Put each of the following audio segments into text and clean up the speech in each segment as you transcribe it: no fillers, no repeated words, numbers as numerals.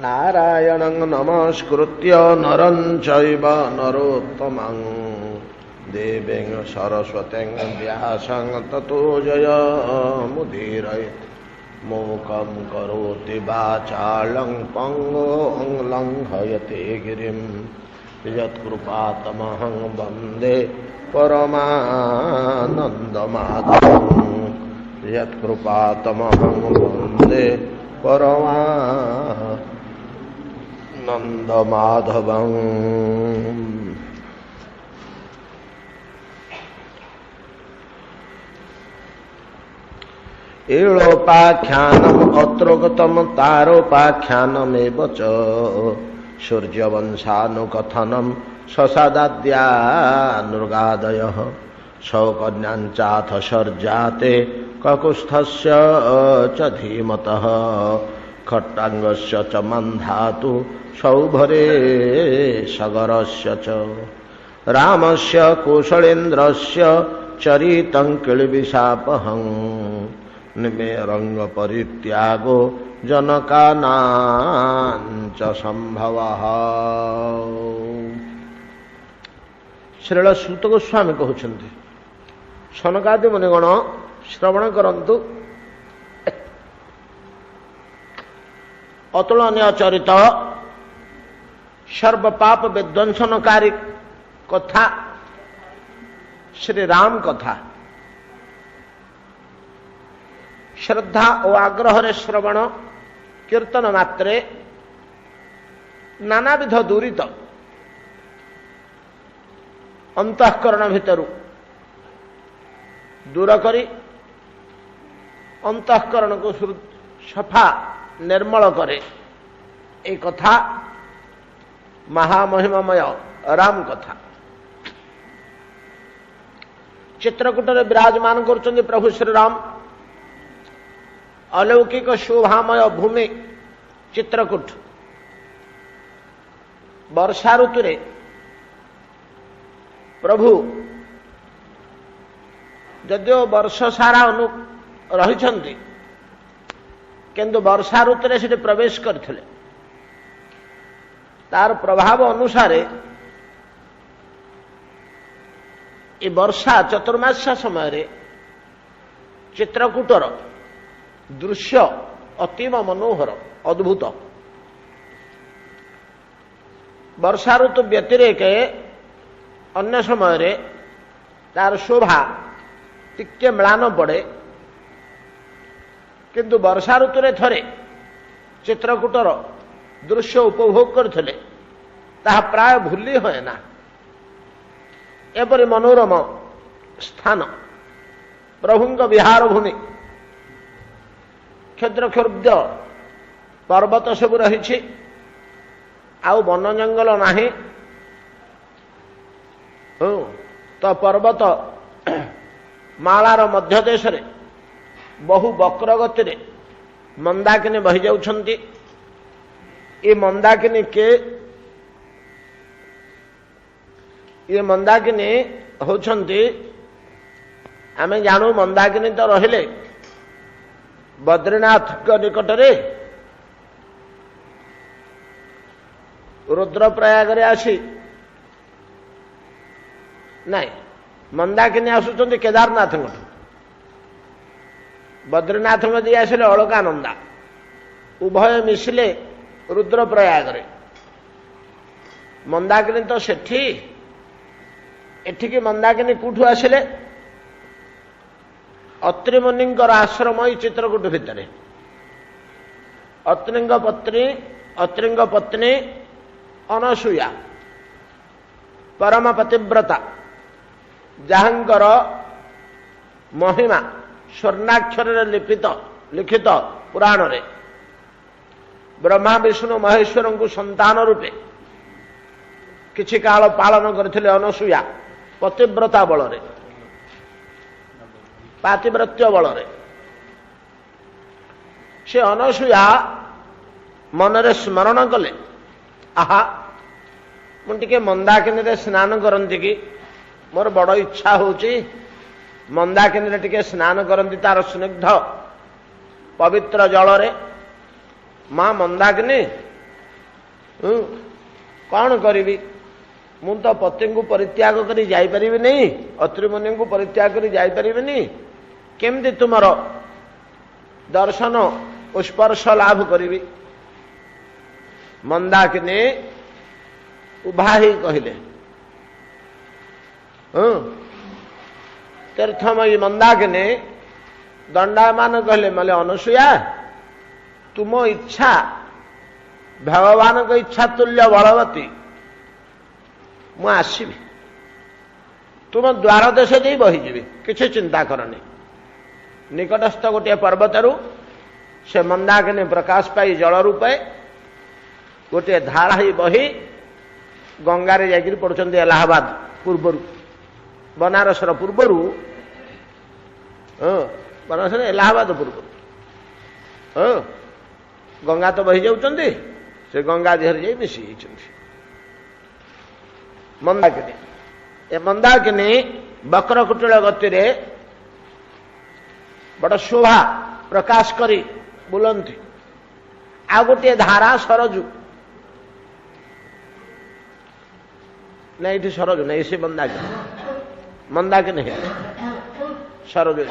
नारायणं नमस्कृत्य नरं चैव नरोत्तमं देवीं सरस्वतीं व्यासं ततो जयमुदीरयेत् मूकं करोति वाचालं पङ्गुं लङ्घयते गिरिं यत्कृपातमहं वन्दे परमानन्दमाधवम् यत्कृपातमहं वन्दे परमानन्दमाधवम्। एळोपाख्यानम् अत्रोक्तं तारोपाख्यानमेव च सूर्यवंशानुकथनं ससदाद्यानुगादयः सौकन्याञ्चाथ सर्जाते ककुस्थस्य च धीमतः खट्टाङ्गस्य च मन्धातु सौभरे सगरस्य च रामस्य कौशलेन्द्रस्य चरितं किल्बिषापहं निमेरङ्गपरित्यागो जनकानाञ्च सम्भवः। श्रील सूत गोस्वामी कहते सनकादि मुनिगण श्रवण करंतु अतुलनीय चरित सर्वपाप विध्वंसनकारी कथा श्री राम कथा श्रद्धा और आग्रह श्रवण कीर्तन मात्रे नानाविध दूरित अंतःकरण भितर दूर करी अंतःकरण को सफा निर्मल करे ए कथा महामहिममय राम कथा। चित्रकूट विराजमान कर प्रभु श्री राम अलौकिक शोभामय भूमि चित्रकूट वर्षा ऋतु प्रभु जदियो वर्ष सारा रही किंतु वर्षा ऋतु से प्रवेश करते तार प्रभाव अनुसार ये वर्षा चतुर्मास्या समय चित्रकूटर दृश्य अतीव मनोहर अद्भुत। वर्षा ऋतु व्यतिरेक अन्य समय तार शोभा टिके म्लान पड़े किंतु वर्षा ऋतु थरे चित्रकूटर दृश्य उपभोग करते प्राय भूली हुए ना। एपरी मनोरम स्थान प्रभुंग विहार भूमि क्षुद्र क्षुब्ध पर्वत सब रही आउ वन जंगल नाही तो पर्वत मालार मध्य देश रे बहु वक्र गति रे मंदाकिनी बही जाउछंती। ये मंदाकिनी के ये मंदाकिनी होछंती आमे जानू मंदाकिनी तो रहिले बद्रीनाथ निकट रे रुद्रप्रयाग रे आसी नहीं मंदाकिनी आसुचंती केदारनाथ बद्रीनाथ दी आसिले अलकानंदा उभय मिशिले रुद्रप्रयाग रे मंदाकिनी तो सेठी एठिकी मंदाकिनी कुठू आसिले अत्रि मुनिंकर आश्रम चित्रकूट भितर अत्रिंग पत्नी अनसूया परम पतिव्रता जहांकर महिमा स्वर्णाक्षर लिखित पुराण रे ब्रह्मा विष्णु महेश्वर को संतान रूपे किछि काल पालन करथिले अनसूया पतिव्रता बल रे पातिव्रत्य बल रे से अनसूया मनरे स्मरण कले आहा मुझे मंदाकिनी रे स्नान करती कि मोर बड़ इच्छा होची मंदाकिनी रे टिके स्नान करती तार स्निग्ध पवित्र जल रे मां मंदाकिनी कौन करी मु तो पति को परित्याग करी जाइपारि नहीं, अत्रिमुनि को परित्याग करी जाइपारि नहीं, केमती तुमर दर्शन स्पर्श लाभ करी। मंदाकिनी उभा ही कहले तीर्थमयी मंदाकिनी दंडायमान कहले मले अनुसूया तुम इच्छा भगवान को इच्छा तुल्य बलवती मु आसबि तुम द्वार देश दे बहीजी किसी चिंता करनी। निकटस्थ गोटे पर्वतरू से मंदाकिनी प्रकाश पाई जल रूपे गोटे धारा ही बही गंगारे जाकर पड़ुंट इलाहाबाद पूर्वर बनारस पूर्वर बनारस इलाहाबाद पूर्वर गंगा तो बही जाऊँच से गंगा देहर जा मिसी मंदाकिनी। ए मंदाकिनी वक्रकुटिल गति बड़ शोभा प्रकाश करी बुलंती। आ गोटे धारा सरजू नहीं ये सरजू नहीं से मंदाकिनी है सरजू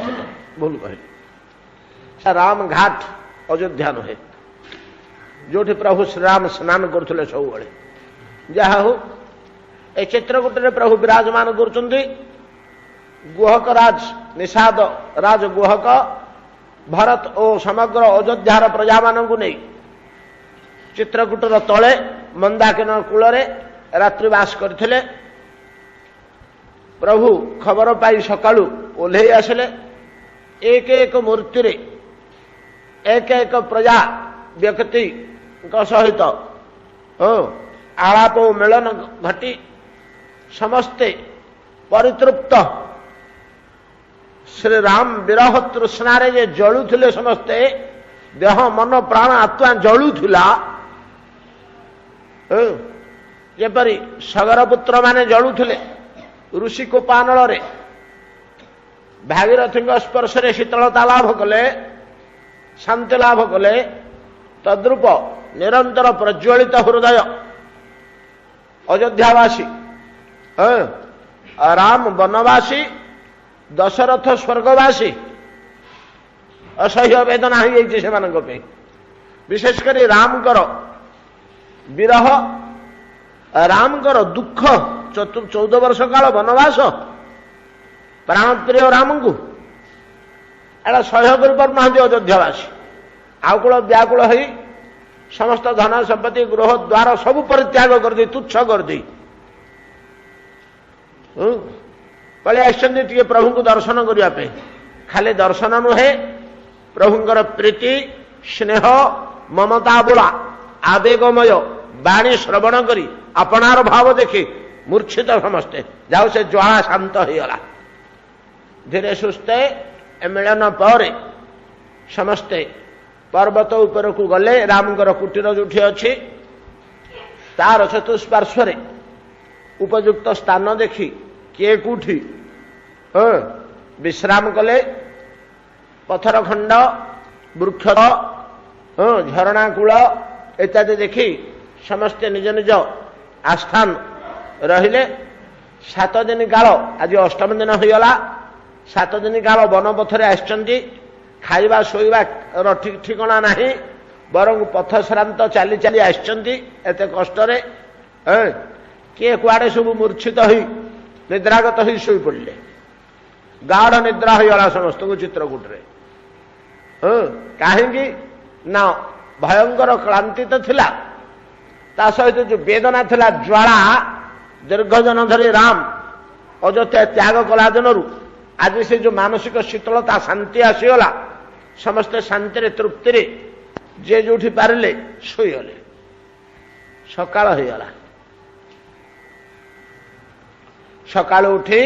भूल कहली राम घाट अयोध्या नुहे जो प्रभु श्रीराम स्नान करुले सब जहा हो ए चित्रकूटे प्रभु विराजमान कर गुहक राज निषाद राज गुहक भरत और समग्र अयोध्यार प्रजा मानू नहीं चित्रकूटर तले मंदाकिनी कूल रात्रिवास करथिले। प्रभु खबर पाई सकाळू ओल्हे आसिले एक एक मूर्ति रे एक एक प्रजा व्यक्ति सहित आलाप मिलन घटी समस्ते परितृप्त श्री राम विरह तृष्णारे जे जलुथिले समस्ते देह मन प्राण आत्मा जलुथिला जेपरी सगरपुत्र माने जलुथिले ऋषि कोपानल रे भागीरथी स्पर्श रे शीतलता लाभ कले शांति लाभ कले तद्रूप निरंतर प्रज्वलित हृदय अयोध्यावासी राम वनवासी दशरथ स्वर्गवासी असह्य वेदना हो जाए विशेषकर रामकर विरह रामकर दुख 14 वर्ष काल वनवास प्राणप्रिय राम को एटा सह्य कर पारना अयोध्यावासी आकुल व्याकुल हो समस्त धन संपत्ति गृह द्वार सब परित्याग कर दे तुच्छ कर दे पलि आसछन्ति प्रभु को दर्शन करने खाली दर्शन नुहे प्रभुंकर प्रीति स्नेह ममता बोला आवेगमय वाणी श्रवण करी अपनार भाव देखी मूर्छित समस्ते जाओ से ज्वाला शांत हो गला धीरे सुस्थे मिलन पर समस्ते पर्वत उपर को गले रामकर कुटीर जो अच्छी तार चतुष्पार्श्व उपयुक्त स्थान देखी किए कूठी विश्राम कले पथर खंड वृक्ष झरणा कूल इत्यादि देखी समस्ते निज निज आस्थान रहिले 7 दिन काल आज 8म दिन होगला 7 दिन काल वनपथरे आसचंती खाइबा शोइबा ठीक ठिकना नहीं बरं पथ श्रांत चाली चाली आसचंती एते कष्टरे किए कुआड़े सब मूर्छित होई निद्रागत हो शोई पड़े गाढ़ निद्रा होगला समस्त को चित्रकूटे कहीं ना भयंकर क्लांति तो थिला ता सहित जो वेदना थिला ज्वाला दीर्घजन धरी राम अयोध्या त्याग कला दिनरू आज से जो मानसिक शीतलता शांति आसीगला समस्ते शांति तृप्ति जे जो पारे शोईगले सकाळ होगला सकाळ उठी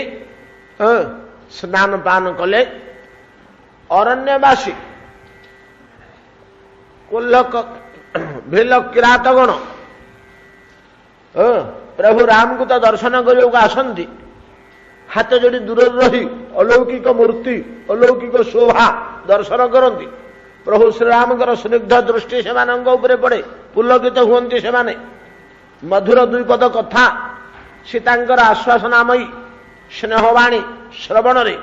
स्नान पान कले अरण्यवासी कुल्लक भिल किरातगण प्रभु राम को तो दर्शन करने को आसती हाथ जोड़ी दूर रही अलौकिक मूर्ति अलौकिक शोभा दर्शन करती प्रभु श्रीराम स्निग्ध दृष्टि से पड़े पुलकित हुंती से मधुर दुईपद कथा सीतांकर आश्वासनामयी स्नेहवाणी श्रवण रे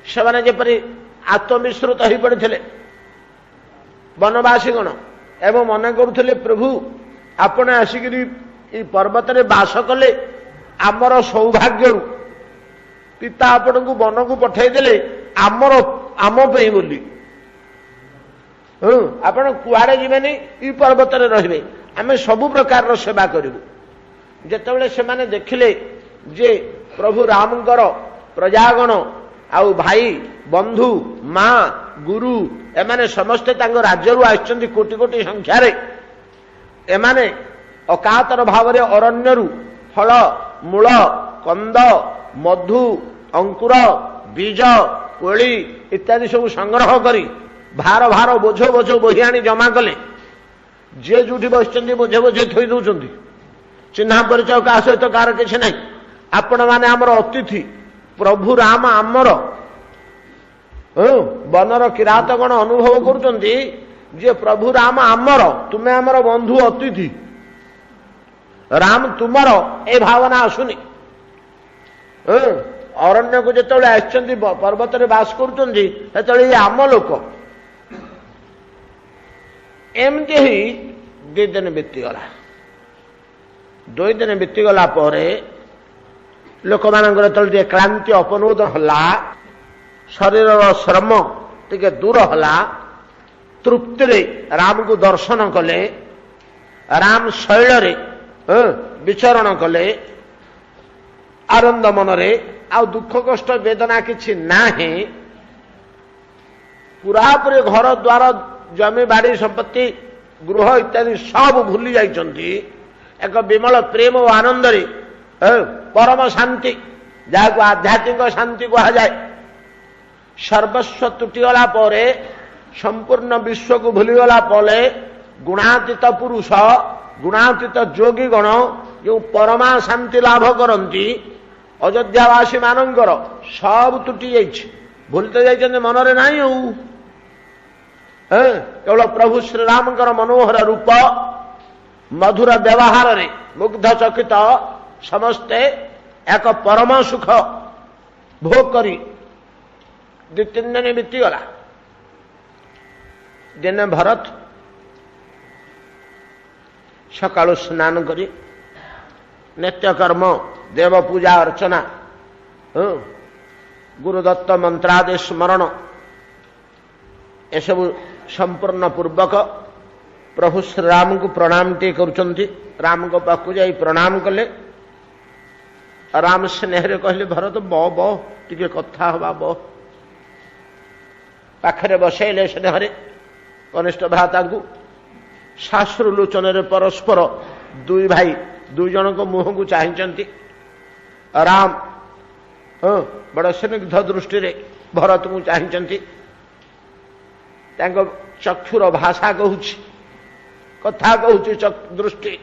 सेमाने जेपरि आत्मविश्रुत हो पड़ते वनवासीगण एवं मन करुले प्रभु आपण आसिक पर्वत रे बास कले आमर सौभाग्य पिता आपण को वन को पठेदेले आमर आम पे बोली आपण कुआड़े जीवेनी ई पर्वत रे रहिबे आमे सबु प्रकार सेवा करिबु जेतेबेले सेमाने देखिले जे प्रभु रामकर प्रजागण आउ भाई बंधु माँ गुरु एमाने समस्ते तांको राज्यरू आछंती कोटि कोटि संख्या रे एमाने अकातर भाव रे अरण्यरू फल मूल कंद मधु अंकुर बीज कोली इत्यादि सब संग्रह करी भार भार बोझ बोझ बोही आनी जमा कले जे जोठी बसचंदी बोझे बोझे थई दउचंदी चिन्हा परिचय का सहित कार किछि नाही आपण माने हमर अतिथि प्रभु राम आमर बनर किरातगण अनुभव करुचंदी जे प्रभु राम आमर तुमे आमर बंधु अतिथि राम तुमर ए भावना आसुनी अरण्य को जिते आसचंदी पर्वत रे बास करुचंदी सेतले आम लोक एमती ही 2 दिन बीतीगला 2 दिन बीतीगला लोक मानकर टे क्लांति अपनोद हला शरीर श्रम टे दूर हला तृप्ति रे राम को दर्शन कले राम शैल रे विचरण कले आनंद मन रे आ दुख कष्ट वेदना किछि नाही पूरापूरी घर द्वार जमी बाड़ी संपत्ति गृह इत्यादि सब भूली जाइछंती एक विमल प्रेम और आनंद रे परम शांति जहाँ आध्यात्मिक शांति कहा जाए सर्वस्व तुटीगला परे संपूर्ण विश्व को भूलीगला परे गुणातीत पुरुष गुणातीत योगी गण जो परमा शांति लाभ करती अयोध्यावासी मानकर सब तुटी जाइए भूलते जाइए मनरे नहीं केवल प्रभु श्रीराम मनोहर रूप मधुर व्यवहार रे मुग्ध चकित समस्ते एक परम सुख भोग करी 2-3 दिन बीतीगला दिन भरत सकाळु स्नान करी नित्यकर्म देव पूजा अर्चना गुरुदत्त मंत्रादि स्मरण एसबु संपूर्ण पूर्वक प्रभु श्रीराम को प्रणाम टे करुचंती राम को पाखु जाई प्रणाम कले राम स्नेह कहले भरत बह बह टिके कथा हवा बह पाखरे बसैले स्नेह कनिष्ठ भ्राता को शाश्रु लोचन परस्पर दुई भाई 2 जन को मुह को चाहिंचंती राम बड़ स्निग्ध दृष्टि रे भरत को चाहिंचंती तांको चक्षुर भाषा कहूची कथा कहूची दृष्टि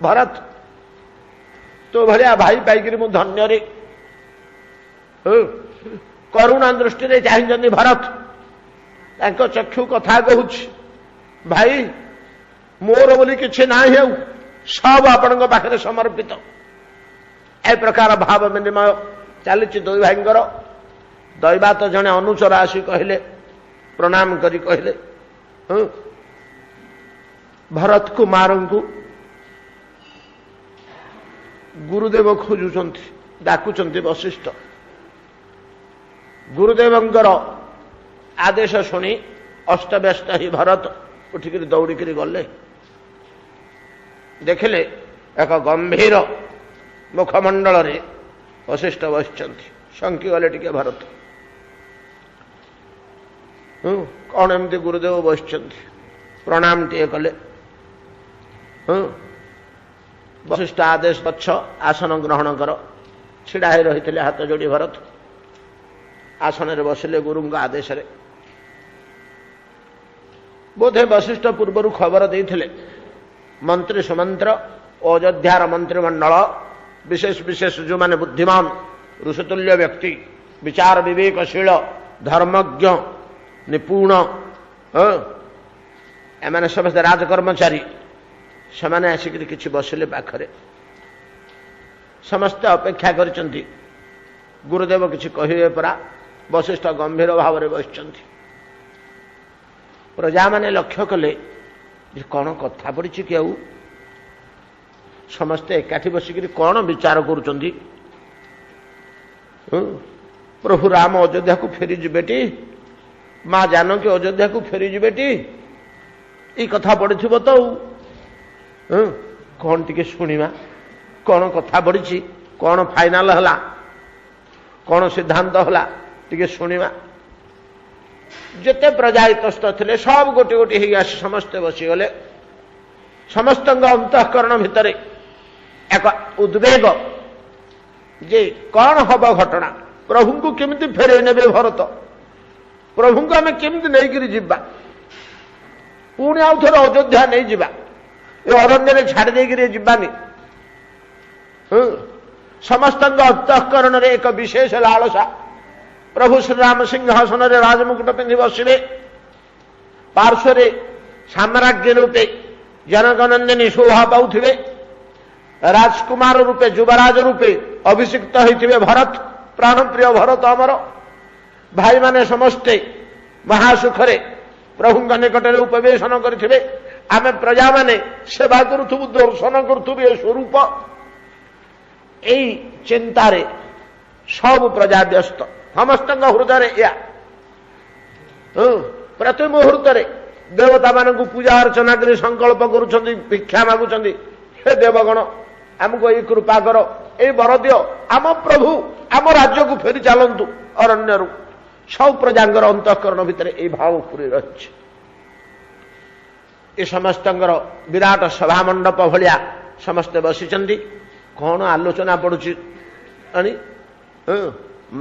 भरत तो भलिया भाई पाइकरी मु धन्य रे करुणा दृष्टि रे चाहिंचंती भरत तांको चक्षु कथा कहूची भाई मोर बोली किछि नाही हेउ सब आपण पाखे समर्पित ए प्रकार भाव विनिमय चली 2 भाईंकर दैवात जने अनुचर आसी कहले प्रणाम करी कहले भरत कुमार को गुरुदेव खोजुचंती डाकुचंती वशिष्ठ गुरुदेवंकर आदेश शुणी अस्तव्यस्त ही भरत उठिक दौड़िक गले देखिले एक गंभीर मुखमंडल रे वशिष्ठ बसिचंती शंकी गले टिके भरत कौन एमती गुरुदेव बसिचंती प्रणाम टे कले वशिष्ठ आदेश पक्ष आसन ग्रहण कर छिड़ा ही रही हाथ जोड़ी भरत आसन रे बसिले गुरु आदेश रे बोधे वशिष्ठ पूर्वर खबर देते मंत्री सुमंत्र अयोध्यार मंत्रिमंडल विशेष विशेष जो माने बुद्धिमान ऋषितुल्य व्यक्ति विचार विवेकशील धर्मज्ञ निपुण एमाने समस्त राजकर्मचारी ସେମାନେ ଆସିକରି କିଛି ବସିଲେ ପାଖରେ। ସମସ୍ତେ ଅପେକ୍ଷା କରିଛନ୍ତି ଗୁରୁଦେବ କିଛି କହିବେ ପରା। ବଶିଷ୍ଠ ଗମ୍ଭୀର ଭାବରେ ବସିଛନ୍ତି। ପ୍ରଜାମାନେ ଲକ୍ଷ୍ୟ କଲେ ଯେ କ'ଣ କଥା ପଡ଼ିଛି କି ଆଉ। ସମସ୍ତେ ଏକାଠି ବସିକରି କ'ଣ ବିଚାର କରୁଛନ୍ତି। ପ୍ରଭୁ ରାମ ଅଯୋଧ୍ୟାକୁ ଫେରିଯିବେଟି, ମା ଜାନକୀ ଅଯୋଧ୍ୟାକୁ ଫେରିଯିବେଟି, ଏଇ କଥା ପଡ଼ିଥିବ ତ ଆଉ। କ'ଣ ଟିକେ ଶୁଣିବା, କ'ଣ କଥା ପଡ଼ିଛି, କ'ଣ ଫାଇନାଲ ହେଲା, କ'ଣ ସିଦ୍ଧାନ୍ତ ହେଲା, ଟିକେ ଶୁଣିବା। ଯେତେ ପ୍ରଜା ଇତସ୍ତ ଥିଲେ ସବୁ ଗୋଟି ଗୋଟି ହେଇ ଆସି ସମସ୍ତେ ବସିଗଲେ। ସମସ୍ତଙ୍କ ଅନ୍ତଃକରଣ ଭିତରେ ଏକ ଉଦ୍ବେଗ ଯେ କ'ଣ ହବ ଘଟଣା। ପ୍ରଭୁଙ୍କୁ କେମିତି ଫେରେଇ ନେବେ ଭରତ, ପ୍ରଭୁଙ୍କୁ ଆମେ କେମିତି ନେଇକରି ଯିବା, ପୁଣି ଆଉ ଥରେ ଅଯୋଧ୍ୟା ନେଇଯିବା, ଏ ଅରଣ୍ୟରେ ଛାଡ଼ି ଦେଇକରି ଯିବାନି। ସମସ୍ତଙ୍କ ଅନ୍ତଃକରଣରେ ଏକ ବିଶେଷ ଲାଳସା। ପ୍ରଭୁ ଶ୍ରୀରାମ ସିଂହାସନରେ ରାଜମୁକୁଟ ପିନ୍ଧି ବସିବେ, ପାର୍ଶ୍ୱରେ ସାମ୍ରାଜ୍ଞୀ ରୂପେ ଜନକନନ୍ଦିନୀ ଶୋଭା ପାଉଥିବେ, ରାଜକୁମାର ରୂପେ ଯୁବରାଜ ରୂପେ ଅଭିଷିକ୍ତ ହୋଇଥିବେ ଭରତ, ପ୍ରାଣପ୍ରିୟ ଭରତ ଆମର। ଭାଇମାନେ ସମସ୍ତେ ମହାସୁଖରେ ପ୍ରଭୁଙ୍କ ନିକଟରେ ଉପବେଶନ କରିଥିବେ। ଆମେ ପ୍ରଜାମାନେ ସେବା କରୁଥିବୁ, ଦର୍ଶନ କରୁଥିବୁ ଏ ସ୍ୱରୂପ। ଏଇ ଚିନ୍ତାରେ ସବୁ ପ୍ରଜା ବ୍ୟସ୍ତ। ସମସ୍ତଙ୍କ ହୃଦୟରେ ଏହା। ପ୍ରତି ମୁହୂର୍ତ୍ତରେ ଦେବତାମାନଙ୍କୁ ପୂଜା ଅର୍ଚ୍ଚନା କରି ସଂକଳ୍ପ କରୁଛନ୍ତି, ଭିକ୍ଷା ମାଗୁଛନ୍ତି। ହେ ଦେବଗଣ, ଆମକୁ ଏଇ କୃପା କର, ଏଇ ବର ଦିଅ, ଆମ ପ୍ରଭୁ ଆମ ରାଜ୍ୟକୁ ଫେରି ଚାଲନ୍ତୁ ଅରଣ୍ୟରୁ। ସବୁ ପ୍ରଜାଙ୍କର ଅନ୍ତଃକରଣ ଭିତରେ ଏଇ ଭାବ ପୁରୀ ରହିଛି। ଏ ସମସ୍ତଙ୍କର ବିରାଟ ସଭାମଣ୍ଡପ ଭଳିଆ ସମସ୍ତେ ବସିଛନ୍ତି। କ'ଣ ଆଲୋଚନା ପଡ଼ୁଛି ଆଣି।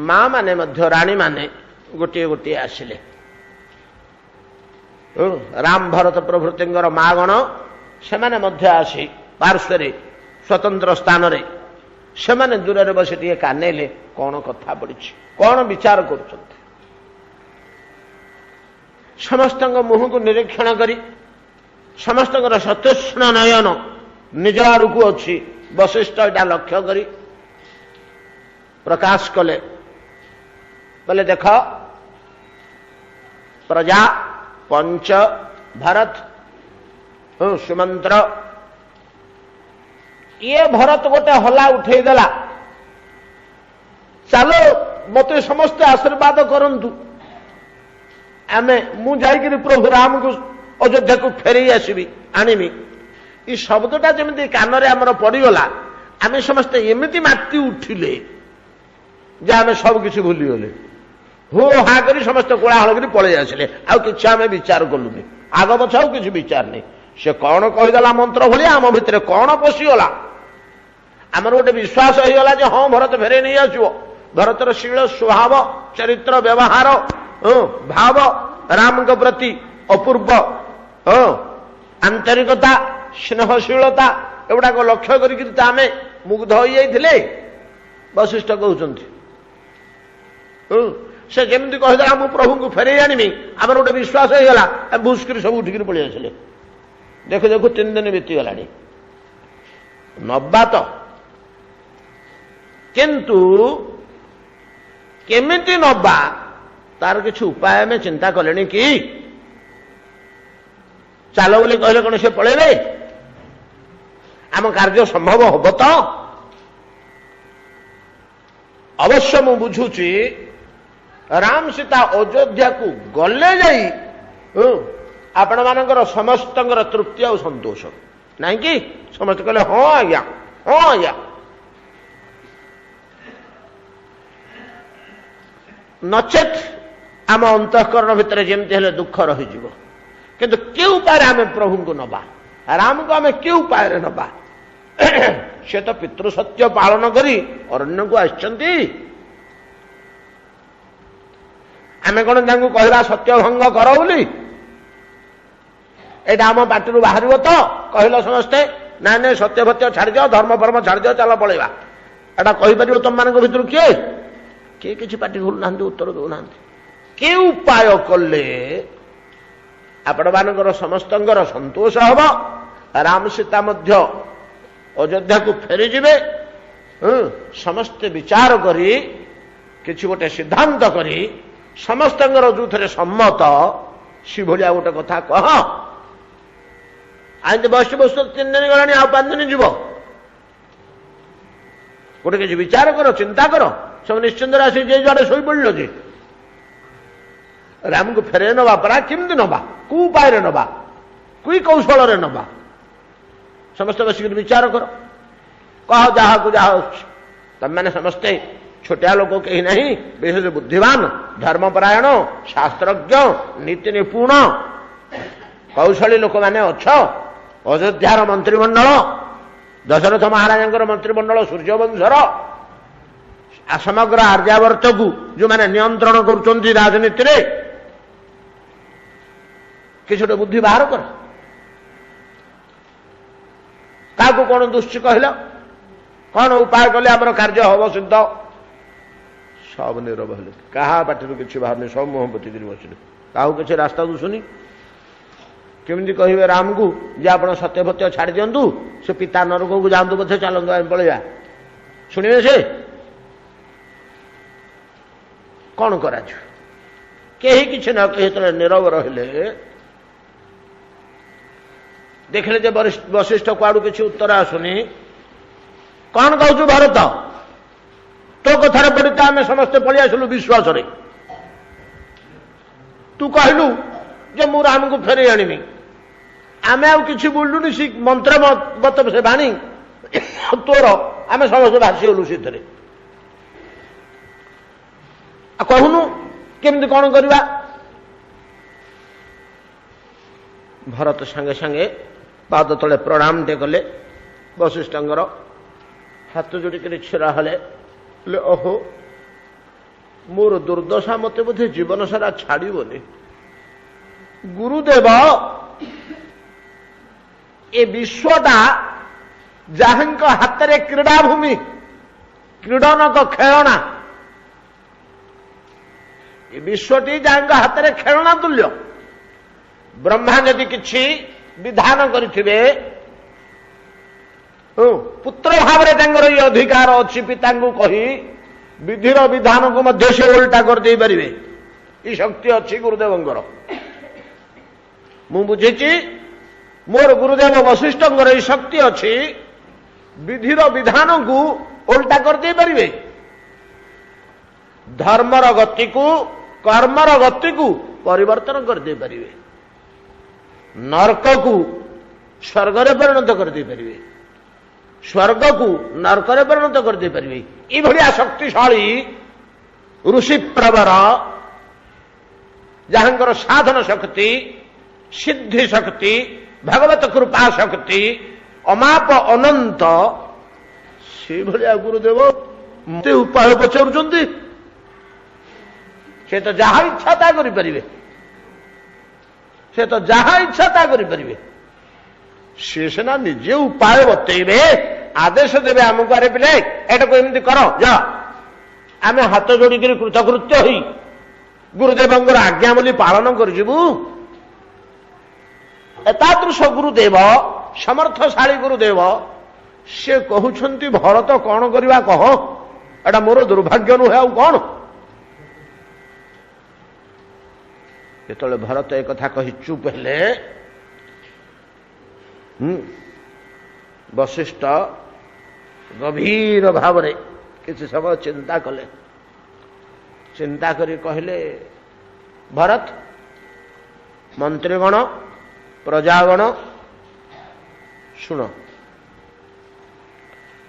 ମା ମାନେ ମଧ୍ୟ, ରାଣୀମାନେ ଗୋଟିଏ ଗୋଟିଏ ଆସିଲେ। ରାମ ଭରତ ପ୍ରଭୃତିଙ୍କର ମା ଗଣ ସେମାନେ ମଧ୍ୟ ଆସି ପାର୍ଶ୍ୱରେ ସ୍ୱତନ୍ତ୍ର ସ୍ଥାନରେ ସେମାନେ ଦୂରରେ ବସି ଟିକେ କାନେଇଲେ କ'ଣ କଥା ପଡ଼ିଛି, କ'ଣ ବିଚାର କରୁଛନ୍ତି। ସମସ୍ତଙ୍କ ମୁହଁକୁ ନିରୀକ୍ଷଣ କରି ସମସ୍ତଙ୍କର ସତୃଷ୍ଣ ନୟନ ନିଜ ଆଡ଼କୁ ଅଛି। ବଶିଷ୍ଠ ଏଇଟା ଲକ୍ଷ୍ୟ କରି ପ୍ରକାଶ କଲେ, ବୋଲେ ଦେଖ ପ୍ରଜା ପଞ୍ଚ ଭରତ ସୁମନ୍ତ୍ର, ଇଏ ଭରତ ଗୋଟେ ହଲା ଉଠେଇଦେଲା। ଚାଲ ମୋତେ ସମସ୍ତେ ଆଶୀର୍ବାଦ କରନ୍ତୁ, ମୁଁ ଯାଇକରି ପ୍ରଭୁ ରାମକୁ ଅଯୋଧ୍ୟାକୁ ଫେରେଇ ଆସିବି, ଆଣିବି। ଏ ଶବ୍ଦଟା ଯେମିତି କାନରେ ଆମର ପଡ଼ିଗଲା, ଆମେ ସମସ୍ତେ ଏମିତି ମାତି ଉଠିଲେ ଯେ ଆମେ ସବୁ କିଛି ଭୁଲିଗଲେ। ହୋ ହା କରି ସମସ୍ତେ କୋଳାହଳ କରି ପଳେଇ ଆସିଲେ। ଆଉ କିଛି ଆମେ ବିଚାର କଲୁନି, ଆଗ ପଛ ଆଉ କିଛି ବିଚାର ନାହିଁ। ସେ କ'ଣ କହିଦେଲା ମନ୍ତ୍ର ଭଳିଆ, ଆମ ଭିତରେ କ'ଣ ପଶିଗଲା। ଆମର ଗୋଟେ ବିଶ୍ୱାସ ହେଇଗଲା ଯେ ହଁ ଭରତ ଫେରେଇ ନେଇ ଆସିବ। ଭରତର ଶୀଳ ସ୍ୱଭାବ, ଚରିତ୍ର, ବ୍ୟବହାର, ଭାବ, ରାମଙ୍କ ପ୍ରତି ଅପୂର୍ବ ଆନ୍ତରିକତା, ସ୍ନେହଶୀଳତା, ଏଗୁଡ଼ାକ ଲକ୍ଷ୍ୟ କରିକି ତ ଆମେ ମୁଗ୍ଧ ହୋଇଯାଇଥିଲେ। ବଶିଷ୍ଠ କହୁଛନ୍ତି ସେ ଯେମିତି କହିଦେଲା ମୁଁ ପ୍ରଭୁଙ୍କୁ ଫେରେଇ ଆଣିବି, ଆମର ଗୋଟେ ବିଶ୍ୱାସ ହେଇଗଲା। ଭୁସ୍କିରି ସବୁ ଉଠିକିରି ପଳେଇ ଆସିଲେ। ଦେଖୁ ଦେଖୁ 3 ଦିନ ବିତିଗଲାଣି। ନବା ତ, କିନ୍ତୁ କେମିତି ନବା ତାର କିଛି ଉପାୟ ଆମେ ଚିନ୍ତା କଲେଣି କି? ଚାଲ ବୋଲି କହିଲେ କ'ଣ ସେ ପଳେଇବେ? ଆମ କାର୍ଯ୍ୟ ସମ୍ଭବ ହବ ତ? ଅବଶ୍ୟ ମୁଁ ବୁଝୁଛି ରାମ ସୀତା ଅଯୋଧ୍ୟାକୁ ଗଲେ ଯାଇ ଆପଣମାନଙ୍କର ସମସ୍ତଙ୍କର ତୃପ୍ତି ଆଉ ସନ୍ତୋଷ, ନାଇଁ କି? ସମସ୍ତେ କହିଲେ ହଁ ଆଜ୍ଞା, ହଁ ଆଜ୍ଞା। ନଚେତ୍ ଆମ ଅନ୍ତଃକରଣ ଭିତରେ ଯେମିତି ହେଲେ ଦୁଃଖ ରହିଯିବ। କିନ୍ତୁ କେଉଁ ଉପାୟରେ ଆମେ ପ୍ରଭୁଙ୍କୁ ନବା, ରାମକୁ ଆମେ କେଉଁ ଉପାୟରେ ନବା? ସେ ତ ପିତୃ ସତ୍ୟ ପାଳନ କରି ଅରଣ୍ୟକୁ ଆସିଛନ୍ତି। ଆମେ କ'ଣ ତାଙ୍କୁ କହିବା ସତ୍ୟ ଭଙ୍ଗ କର ବୋଲି? ଏଇଟା ଆମ ପାଟିରୁ ବାହାରିବ ତ? କହିଲ ସମସ୍ତେ ନାଇଁ ନାଇଁ ସତ୍ୟ ଫତ୍ୟ ଛାଡ଼ିଦିଅ, ଧର୍ମ ଫର୍ମ ଛାଡ଼ିଦିଅ, ଚାଲ ପଳେଇବା। ଏଇଟା କହିପାରିବ ତମମାନଙ୍କ ଭିତରୁ କିଏ? କିଏ କିଛି ପାଟି ଖୋଲୁନାହାନ୍ତି, ଉତ୍ତର ଦେଉନାହାନ୍ତି। କି ଉପାୟ କଲେ ଆପଣମାନଙ୍କର ସମସ୍ତଙ୍କର ସନ୍ତୋଷ ହବ, राम सीता मध्य अयोध्या को फेरीजे समस्ते विचार करी किछि गोटे सिद्धांत करी समस्त जो सम्मत सी भलिया गोटे कथा कह आज बस बस 3 दिन गलानी आ 5 दिन जीव गोटे किसी विचार कर चिंता कर सब निश्चिंत आसी जे जुआड़े शोई पड़ल जे राम को फेरे नवा परा केमती नवा कौ उपाय नवा कोई कौशल नवा समस्त बसिक विचार कर कह जहा को जहा तुम मैंने समस्ते छोटिया लोक कहीं नहीं विशेष बुद्धिमान धर्मपरायण शास्त्रज्ञ नीति निपुण कौशली लोक मैंने अच्छ अयोध्यार मंत्रिमंडल दशरथ महाराज मंत्रिमंडल सूर्यवंशर समग्र आर्यावर्त को जो मैंने नियंत्रण कर राजनीति रे किसी गोटे बुद्धि बाहर कर क्या कौन दुष्टि कहल कौन उपाय कले आम कार्य हम सिद्ध सब नीरव हेले क्या पार्टी किसी बाहर सब मुह पोति बसिले क्या किसी रास्ता दुसुनी केमती कहे राम को जे आप सत्यभत्य छाड़ दिंतु से पिता नरक को जातु बोधे चलतु आम पलैया शुणे से कौन करा कहीं किसी न कहीं तो नीरव रहिले देखले जे वशिष्ठ कुआड़ू किसी उत्तर आसुनी कौन कहू भारत तो कथार पड़ी तो आम समस्ते पलि आसलु विश्वास तू कहलु जे मु राम को फेरे आनिमी आम कि बुलुनी सी मंत्र बत से बाणी तोर आम समस्त भासीगलु से कहूनु केमती कौन करवा भरत संगे संगे पाद तले प्रणाम टे कले वशिष्ठंकर हाथ जोड़िक छेरा हेले ओहो मोर दुर्दशा मते बोधे जीवन सारा छाड़बनी गुरुदेव ए विश्वटा जहां हाथ में क्रीड़ाभूमि क्रीडनक खेलना ये विश्वटी जहां हाथ में खेलना तुल्य ब्रह्मा यदि किछि विधान करिथिबे पुत्र भाव ये अधिकार अच्छी पिता को कही विधिर विधान को मध्य से उल्टा कर दे पारे ये शक्ति अच्छी गुरुदेवंकर मु बुझी मोर गुरुदेव वशिष्ठंकर ये शक्ति अच्छी विधिर विधान को उल्टा कर दे पारे धर्मर गति को कर्मर गति को परिवर्तन कर दे पारे नरक को स्वर्ग रे परिणत कर दे पारे स्वर्ग को नरक रे परिणत कर दे पारे ये भलिया शक्तिशाली ऋषि प्रवर जहांकर साधन शक्ति सिद्धि शक्ति भगवत कृपा शक्ति अमाप अनंत से भलिया गुरुदेव मते उपाय पचारुचंती से तो जहा इच्छा ता करि परिबे से तो जहा इच्छा ता करि परिबे से सिना निजे उपाय बतेबे आदेश देवे आमको अरे पिले एटा को एमती कर जा आम हाथ जोड़िक कृतकृत्य होई गुरुदेवंकर आज्ञा बोली पालन कर जीवु एतादृश गुरुदेव समर्थशाली गुरुदेव से कहउछंती भरत कौन करवा कह एटा मोर दुर्भाग्य नुहे आ कौन जेतले भरत एक कथा कही चुप हेले वशिष्ठ गभीर भाव रे किसी समय चिंता कले चिंता करी कहले भरत मंत्रीगण प्रजागण शुण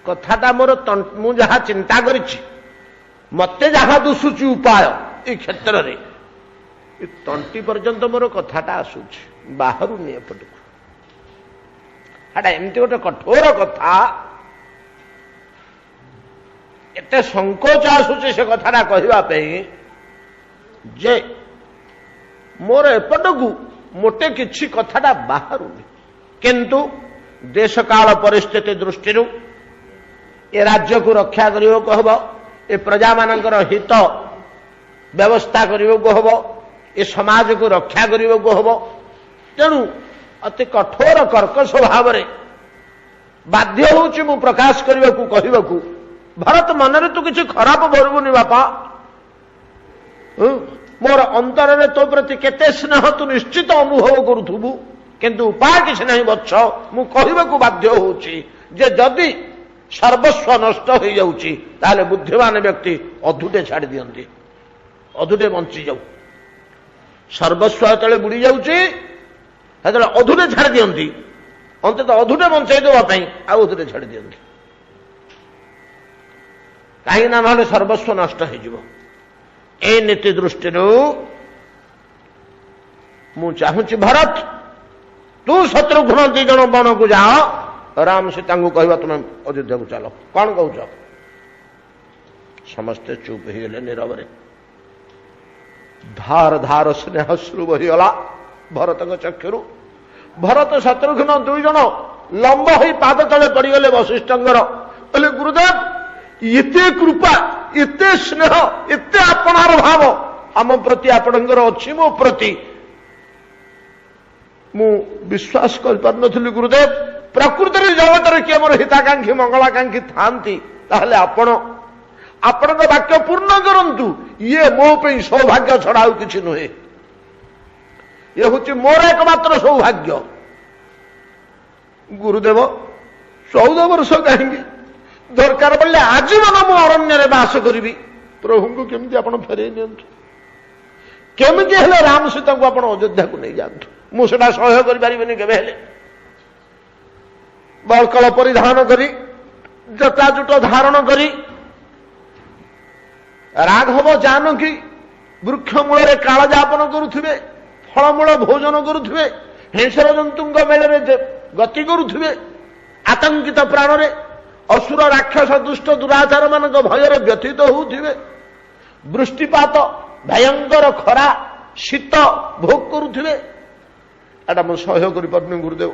कथाटा मोर मु जहा चिंता करिछि मते जहा दुसुची उपाय ए क्षेत्र रे तंटी पर्यंत मोर कथाटा आसुछि बाहरु नहीं एपटको एमती गोटे कठोर कथा एते संकोच आसुछि से कथाटा कहवाई जे मोर एपटकू मोटे किछि कथाटा बाहरुनी किंतु देश काल परिस्थिति दृष्टि ए राज्य को रक्षा करने को हम ए प्रजा मानकर हित व्यवस्था करने को हम ए समाज को रक्षा करने को हम तेणु ଅତି କଠୋର କର୍କଶ ଭାବରେ ବାଧ୍ୟ ହେଉଛି ମୁଁ ପ୍ରକାଶ କରିବାକୁ କହିବାକୁ, ଭରତ ମନରେ ତୁ କିଛି ଖରାପ ଭରିବୁନି ବାପା, ମୋର ଅନ୍ତରରେ ତୋ ପ୍ରତି କେତେ ସ୍ନେହ ତୁ ନିଶ୍ଚିତ ଅନୁଭବ କରୁଥିବୁ, କିନ୍ତୁ ଉପାୟ କିଛି ନାହିଁ ବତ୍ସ। ମୁଁ କହିବାକୁ ବାଧ୍ୟ ହେଉଛି ଯେ ଯଦି ସର୍ବସ୍ୱ ନଷ୍ଟ ହୋଇଯାଉଛି ତାହେଲେ ବୁଦ୍ଧିମାନ ବ୍ୟକ୍ତି ଅଧୁଟେ ଛାଡ଼ି ଦିଅନ୍ତି, ଅଧୁଟେ ବଞ୍ଚିଯାଉ। ସର୍ବସ୍ୱ ଯେତେବେଳେ ବୁଡ଼ି ଯାଉଛି ସେତେବେଳେ ଅଧୁଟେ ଛାଡ଼ି ଦିଅନ୍ତି, ଅନ୍ତତଃ ଅଧୁଟେ ବଞ୍ଚାଇ ଦେବା ପାଇଁ ଆଉ ଅଧୁଟେ ଛାଡ଼ି ଦିଅନ୍ତି, କାହିଁକି ନା ନହେଲେ ସର୍ବସ୍ୱ ନଷ୍ଟ ହେଇଯିବ। ଏ ନୀତି ଦୃଷ୍ଟିରୁ ମୁଁ ଚାହୁଁଛି ଭରତ ତୁ ଶତ୍ରୁଘ୍ନ ଦି ଜଣ ବଣକୁ ଯାଅ, ରାମ ସୀତାଙ୍କୁ କହିବା ତୁମେ ଅଯୋଧ୍ୟାକୁ ଚାଲ। କଣ କହୁଛ? ସମସ୍ତେ ଚୁପ୍ ହେଇଗଲେ ନୀରବରେ। ଧାର ଧାର ସ୍ନେହଶ୍ରୁ ବହିଗଲା ଭରତଙ୍କ ଚକ୍ଷୁରୁ। ଭରତ ଶତ୍ରୁଘ୍ନ ଦୁଇ ଜଣ ଲମ୍ବ ହୋଇ ପାଦ ତଳେ ପଡ଼ିଗଲେ ବଶିଷ୍ଠଙ୍କର। କହିଲେ ଗୁରୁଦେବ ଏତେ କୃପା, ଏତେ ସ୍ନେହ, ଏତେ ଆପଣାର ଭାବ ଆମ ପ୍ରତି ଆପଣଙ୍କର ଅଛି ମୋ ପ୍ରତି, ମୁଁ ବିଶ୍ୱାସ କରିପାରୁନଥିଲି ଗୁରୁଦେବ। ପ୍ରକୃତରେ ଜଗତରେ କିଏ ମୋର ହିତାକାଂକ୍ଷୀ ମଙ୍ଗଳାକାଂକ୍ଷୀ ଥାନ୍ତି ତାହେଲେ ଆପଣଙ୍କ ବାକ୍ୟ ପୂର୍ଣ୍ଣ କରନ୍ତୁ। ଇଏ ମୋ ପାଇଁ ସୌଭାଗ୍ୟ ଛଡ଼ା ଆଉ କିଛି ନୁହେଁ, ଇଏ ହେଉଛି ମୋର ଏକମାତ୍ର ସୌଭାଗ୍ୟ। ଗୁରୁଦେବ 14 ବର୍ଷ କାହିଁକି, ଦରକାର ପଡ଼ିଲେ ଆଜୀବନ ମୁଁ ଅରଣ୍ୟରେ ବାସ କରିବି। ପ୍ରଭୁଙ୍କୁ କେମିତି ଆପଣ ଫେରେଇ ନିଅନ୍ତୁ, କେମିତି ହେଲେ ରାମ ସୀତାଙ୍କୁ ଆପଣ ଅଯୋଧ୍ୟାକୁ ନେଇଯାଆନ୍ତୁ। ମୁଁ ସେଟା ସହ୍ୟ କରିପାରିବିନି କେବେ ହେଲେ। ବଳକଳ ପରିଧାନ କରି, ଜଟାଜୁଟ ଧାରଣ କରି ରାଘବ ଜାନକୀ ବୃକ୍ଷ ମୂଳରେ କାଳଯାପନ କରୁଥିବେ, ଫଳମୂଳ ଭୋଜନ କରୁଥିବେ, ହିଂସ୍ର ଜନ୍ତୁଙ୍କ ମେଳରେ ଗତି କରୁଥିବେ, ଆତଙ୍କିତ ପ୍ରାଣରେ ଅସୁର ରାକ୍ଷସ ଦୁଷ୍ଟ ଦୁରାଚାର ମାନଙ୍କ ଭୟରେ ବ୍ୟଥିତ ହେଉଥିବେ, ବୃଷ୍ଟିପାତ ଭୟଙ୍କର ଖରା ଶୀତ ଭୋଗ କରୁଥିବେ। ଏଟା ମୁଁ ସହ୍ୟ କରିପାରୁନି ଗୁରୁଦେବ,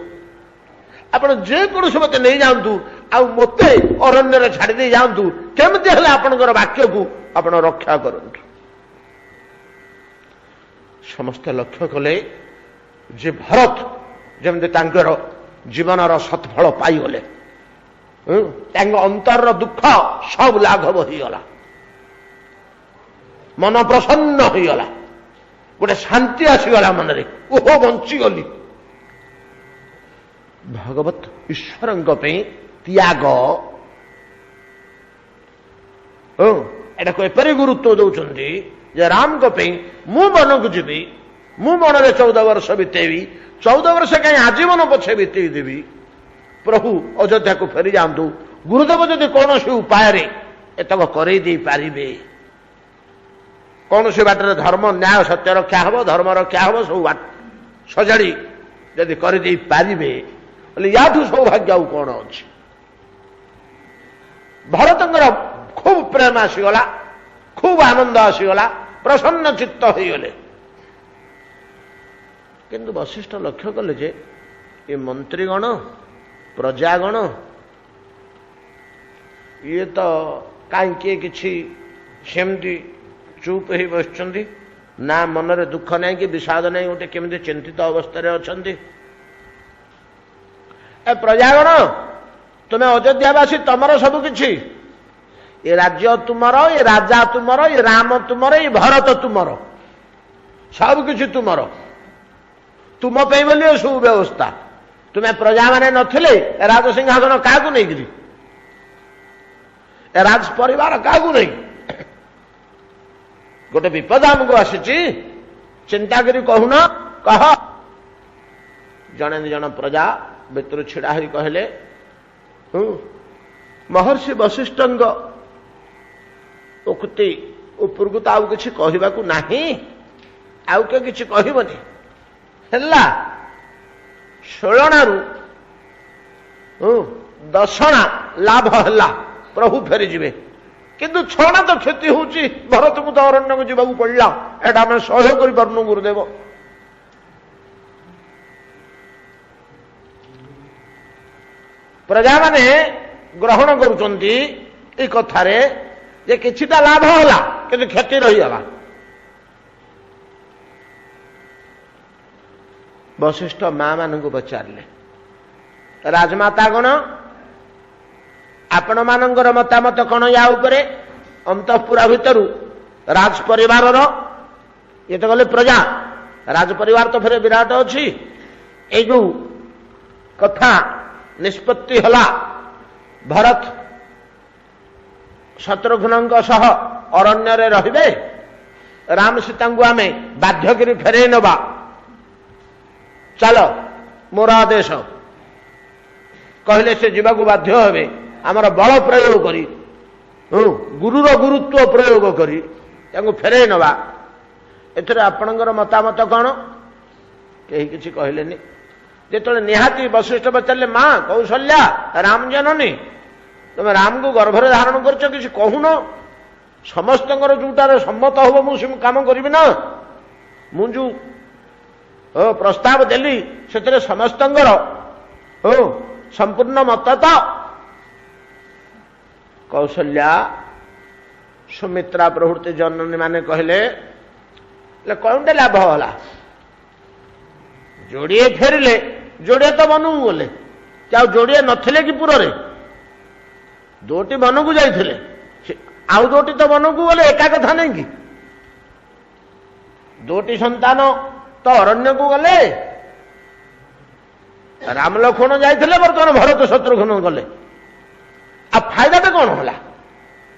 ଆପଣ ଯେକୌଣସି ମତେ ନେଇଯାଆନ୍ତୁ, ଆଉ ମୋତେ ଅରଣ୍ୟରେ ଛାଡ଼ି ଦେଇ ଯାଆନ୍ତୁ, କେମିତି ହେଲେ ଆପଣଙ୍କର ବାକ୍ୟକୁ ଆପଣ ରକ୍ଷା କରନ୍ତୁ। ସମସ୍ତେ ଲକ୍ଷ୍ୟ କଲେ ଯେ ଭରତ ଯେମିତି ତାଙ୍କର ଜୀବନର ସତ୍ଫଳ ପାଇଗଲେ, ତାଙ୍କ ଅନ୍ତରର ଦୁଃଖ ସବୁ ଲାଘବ ହେଇଗଲା, ମନ ପ୍ରସନ୍ନ ହୋଇଗଲା, ଗୋଟେ ଶାନ୍ତି ଆସିଗଲା ମନରେ। ଓହୋ ବଞ୍ଚିଗଲି। ଭଗବତ ଈଶ୍ୱରଙ୍କ ପାଇଁ ତ୍ୟାଗ ଏଟାକୁ ଏପରି ଗୁରୁତ୍ୱ ଦଉଛନ୍ତି ଯେ ରାମଙ୍କ ପାଇଁ ମୁଁ ବନକୁ ଯିବି, ମୁଁ ବନରେ 14 ବର୍ଷ ବିତେଇବି, 14 ବର୍ଷ କାହିଁ ଆଜୀବନ ପଛେ ବିତେଇ ଦେବି। ପ୍ରଭୁ ଅଯୋଧ୍ୟାକୁ ଫେରି ଯାଆନ୍ତୁ। ଗୁରୁଦେବ ଯଦି କୌଣସି ଉପାୟରେ ଏତକ କରେଇ ଦେଇପାରିବେ, କୌଣସି ବାଟରେ ଧର୍ମ ନ୍ୟାୟ ସତ୍ୟ ରକ୍ଷା ହେବ, ଧର୍ମ ରକ୍ଷା ହେବ, ସବୁ ସଜାଡ଼ି ଯଦି କରିଦେଇ ପାରିବେ ବୋଲେ ୟାଠୁ ସୌଭାଗ୍ୟ ଆଉ କଣ ଅଛି। ଭରତଙ୍କର ଖୁବ୍ ପ୍ରେମ ଆସିଗଲା, ଖୁବ୍ ଆନନ୍ଦ ଆସିଗଲା, ପ୍ରସନ୍ନ ଚିତ୍ତ ହୋଇଗଲେ। କିନ୍ତୁ ବଶିଷ୍ଠ ଲକ୍ଷ୍ୟ କଲେ ଯେ ଏ ମନ୍ତ୍ରୀଗଣ ପ୍ରଜାଗଣ ଇଏ ତ କାହିଁକି କିଛି ସେମିତି ଚୁପ୍ ହେଇ ବସିଛନ୍ତି, ନା ମନରେ ଦୁଃଖ ନାହିଁ କି ବିଷାଦ ନାହିଁ, ଗୋଟେ କେମିତି ଚିନ୍ତିତ ଅବସ୍ଥାରେ ଅଛନ୍ତି। ଏ ପ୍ରଜାଗଣ ତୁମେ ଅଯୋଧ୍ୟାବାସୀ, ତମର ସବୁ କିଛି, ଏ ରାଜ୍ୟ ତୁମର, ଏ ରାଜା ତୁମର, ଏ ରାମ ତୁମର, ଏ ଭରତ ତୁମର, ସବୁ କିଛି ତୁମର, ତୁମ ପାଇଁ ବୋଲି ଏ ସବୁ ବ୍ୟବସ୍ଥା। ତୁମେ ପ୍ରଜାମାନେ ନଥିଲେ ଏ ରାଜସିଂହାସନ କାହାକୁ ନେଇକିରି, ଏ ରାଜ ପରିବାର କାହାକୁ ନେଇ। ଗୋଟେ ବିପଦ ଆମକୁ ଆସିଛି, ଚିନ୍ତା କରି କହୁନ, କହ। ଜଣେ ଦି ଜଣ ପ୍ରଜା ଭିତରୁ ଛିଡ଼ା ହୋଇ କହିଲେ, ମହର୍ଷି ବଶିଷ୍ଠଙ୍କ ଉକ୍ତି ଉପରକୁ ତ ଆଉ କିଛି କହିବାକୁ ନାହିଁ, ଆଉ କିଏ କିଛି କହିବନି। ହେଲା 16 ରୁ 10 ଲାଭ ହେଲା, ପ୍ରଭୁ ଫେରିଯିବେ, କିନ୍ତୁ 6 ତ କ୍ଷତି ହଉଛି, ଭରତକୁ ତ ଅରଣ୍ୟକୁ ଯିବାକୁ ପଡ଼ିଲା, ଏଟା ଆମେ ସହ୍ୟ କରିପାରୁନୁ ଗୁରୁଦେବ। ପ୍ରଜାମାନେ ଗ୍ରହଣ କରୁଛନ୍ତି ଏ କଥାରେ ଯେ କିଛିଟା ଲାଭ ହେଲା କିନ୍ତୁ କ୍ଷତି ରହିଗଲା। वशिष्ठ मां मानू पचारे राजमाता गण आपण मानकर मतामत कौन या उपरे अंतपुरा भितर राज परिवार ये तो गले प्रजा राज परिवार तो फिर विराट अच्छी ये जो कथा निष्पत्ति हला भरत शत्रुघ्न सह अरण्य रे रहिबे राम सीता को आमे बाध्य करी फेरे नबा चलो मोर आदेश कहले से जीवाक बाध्य हे आमर बल प्रयोग करी गुरुर गुरुत्व प्रयोग करी फेरे नवा एथरे आपणकर मतामत कौन कहीं किसी कहलेनी जो निहाती वशिष्ठ पचारे मां कौशल्या राम जननी तुम राम को गर्भरे धारण कर किसी कहून समस्त जोटार सम्मत हम मुझे काम करी ना मुझे प्रस्ताव देली से समस्त संपूर्ण मत तो कौशल्या सुमित्रा प्रभृति जननी माने कहले कौन लाभ होला जोड़िए फेरिले जोड़िए तो बनू गले क्या जोड़िए नथिले कि पुर रे दोटी बन को जाइए आउ दोटी तो बन को गले एका कथा नहीं कि दोटी संतान तो अरण्य को गले राम लक्ष्मण जाइए बर्तमान भरत शत्रुघ्न गले आ फायदा तो कौन होला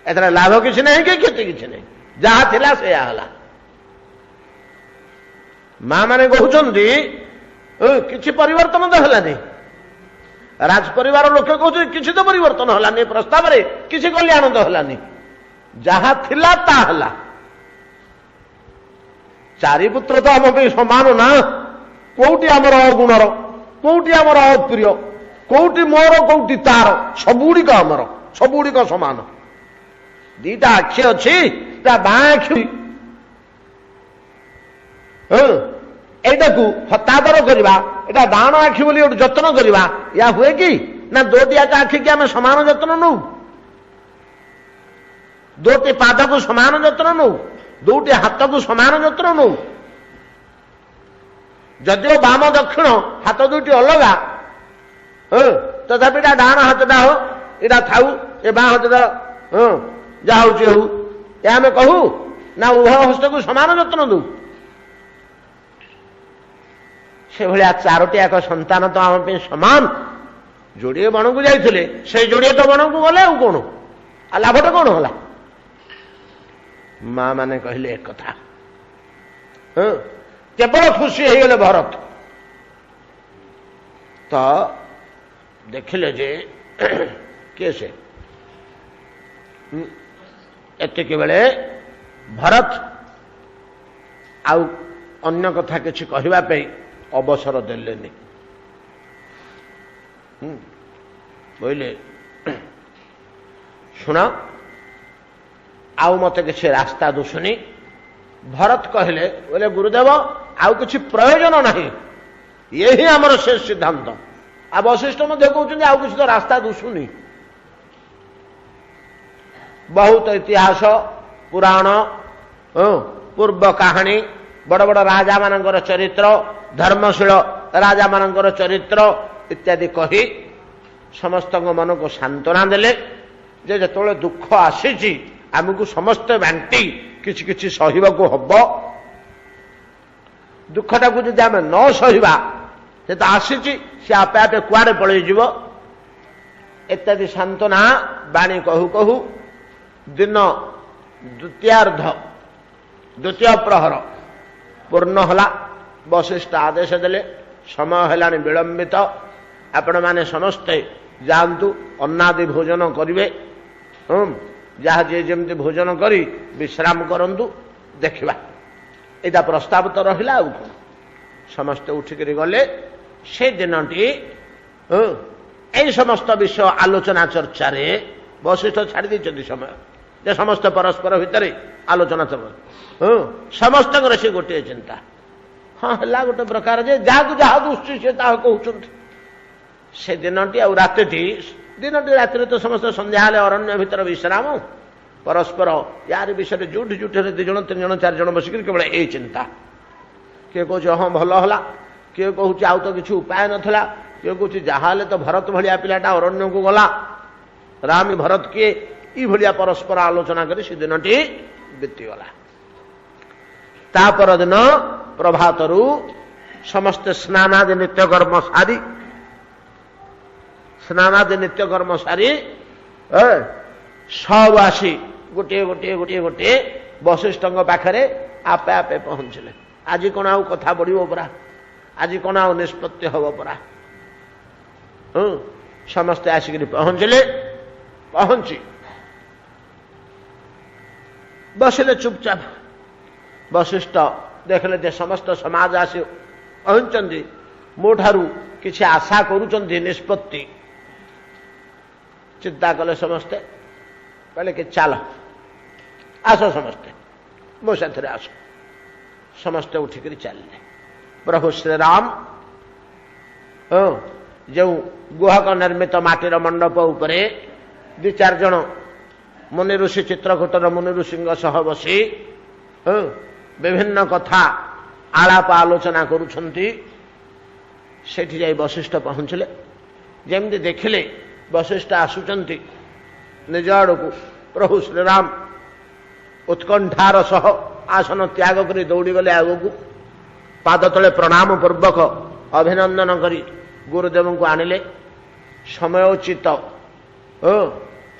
एथरा लाभ किसी नहीं कि क्षति किसी नहीं जहा थिला से हला मां माने कहउछंती किसी परिवर्तन तो हलानी राज परिवार लोक कहते किसी तो परिवर्तन हलानी प्रस्ताव रे किसी कल्याण तो हलानी जहा थिला ता हला चारि पुत्र तो आम समान ना कोटी आमर अगुणर कोटी आमर अप्रिय कोटी मोर कोटी तार सबुड़िक आमर सबुड़िक समान दीटा आखि अच्छी बाँ आखि एटा को हतादर करवा एटा डाण आखि बोली गोटे जत्न करवा या हुए कि ना दोटी आखि की आम समान जत्न नौ दोटी पाद को समान जत्न नौ दोटी हाथ को समान जत्न नौ जदिव बाम दक्षिण हाथ दुटी अलगा तथापि डाण हाथटा हो यहाँ थाऊ ए बाँ हाथटा जहा हूँ आम कहू ना उभय हस्त को समान जत्न दू से भाया चारोटी एक संतान तो आम समान जोड़िए बण को जाइए से जोड़िए तो बण को गले कौन आ लाभटा कौन होला मां माने कहले एक कथा केवल खुशी हो गले भरत तो देखिले जे किए से एतिक बेले भरत आउ अन्य कथा किसी कहवाई अवसर देलेनी बोले शुण आउ मत किसी रास्ता दुसुनी भरत कहले बोले गुरुदेव आउ किसी प्रयोजन नहीं ये ही आमर शेष सिद्धांत आ वशिष्ठ मध्य कहते आउ किसी तो रास्ता दुसुनी बहुत इतिहास पुराण पूर्व कहानी बड़ बड़ राजा मानकर चरित्र धर्मशील राजा मानकर चरित्र इत्यादि कही समस्त मन को सांत्वना देले जे जेतोले दुख आसी आमको समस्त बांटी किछि किछि सहिबा को हबो दुखटा को जदि आमे न सहिबा से तो आसी से आपे आपे कुआडे पळै जीवो इत्यादि सांत्वना बाणी कहू कहू दिन द्वितीयार्ध द्वितीय प्रहर पूर्ण हला वशिष्ठ आदेश देले समय हेलानी विलंबित आपण माने समस्ते जातु अन्नादि भोजन करिवे जहाँ जे जमती भोजन करी विश्राम करंतु देखिबा एटा प्रस्ताव तो रहिला आ समस्ते उठिकरी गले से दिनटी यही समस्त विषय आलोचना चर्चा रे वशिष्ठ छाड़ी दी समय जे समस्त परस्पर भितर आलोचना चल समस्त से गोटे चिंता हाँ है गोटे प्रकार जे जहाँ जहाँ दुष्टि से कहते से दिनटी आ राति दिनटी राति तो समस्त संध्या अरण्य भितर विश्राम परस्पर यार विषय जुटी जुटी 2 जन 3 जन 4 जन बसिक केवल यही चिंता किए कहे हाँ भल है किए कहूँ आउ तो किसी उपाय नथला किए कहूँ जहाँ तो भरत भाया पिलाटा अरण्य को गला राम भरत किए ये परस्पर आलोचना कर से दिनटी बीतीगला तापर दिन प्रभातरू समस्ते स्नानादि नित्यकर्म सारी स्नानादि नित्यकर्म सारी सब आसी गोटे गोटे गोटे गोटे वशिष्ठ पाखे आपे आपे पहुंचले आज कौन आउ कथा बढ़िबो परा आज कौन आउ निष्पत्ति हब परा समस्ते आसिक पहुंचले पहुंची बसिले चुपचाप वशिष्ठ देखले जे समस्त समाज आसी पहुंचंदी मो ठारू किसी आशा करूचंदी निष्पत्ति चिंता कले समस्ते कहले कि चल आस समस्ते मो साथ आस समस्ते उठिक चलले प्रभु श्रीराम जो गुहक निर्मित माटीर मंडप उपरे दि चार जन मुनि ऋषि चित्रकूटर मुनि ऋषि सह बसी विभिन्न कथा आलाप आलोचना करुछंती सेठी जाई वशिष्ठ पहुंचले जेमती देखिले वशिष्ठ आसुचंती निज आड़कू प्रभु श्रीराम उत्कंठार सह आसन त्याग करी दौड़ी गले आगकू पाद तले प्रणाम पूर्वक अभिनंदन करी गुरुदेव को आनिले समयोचित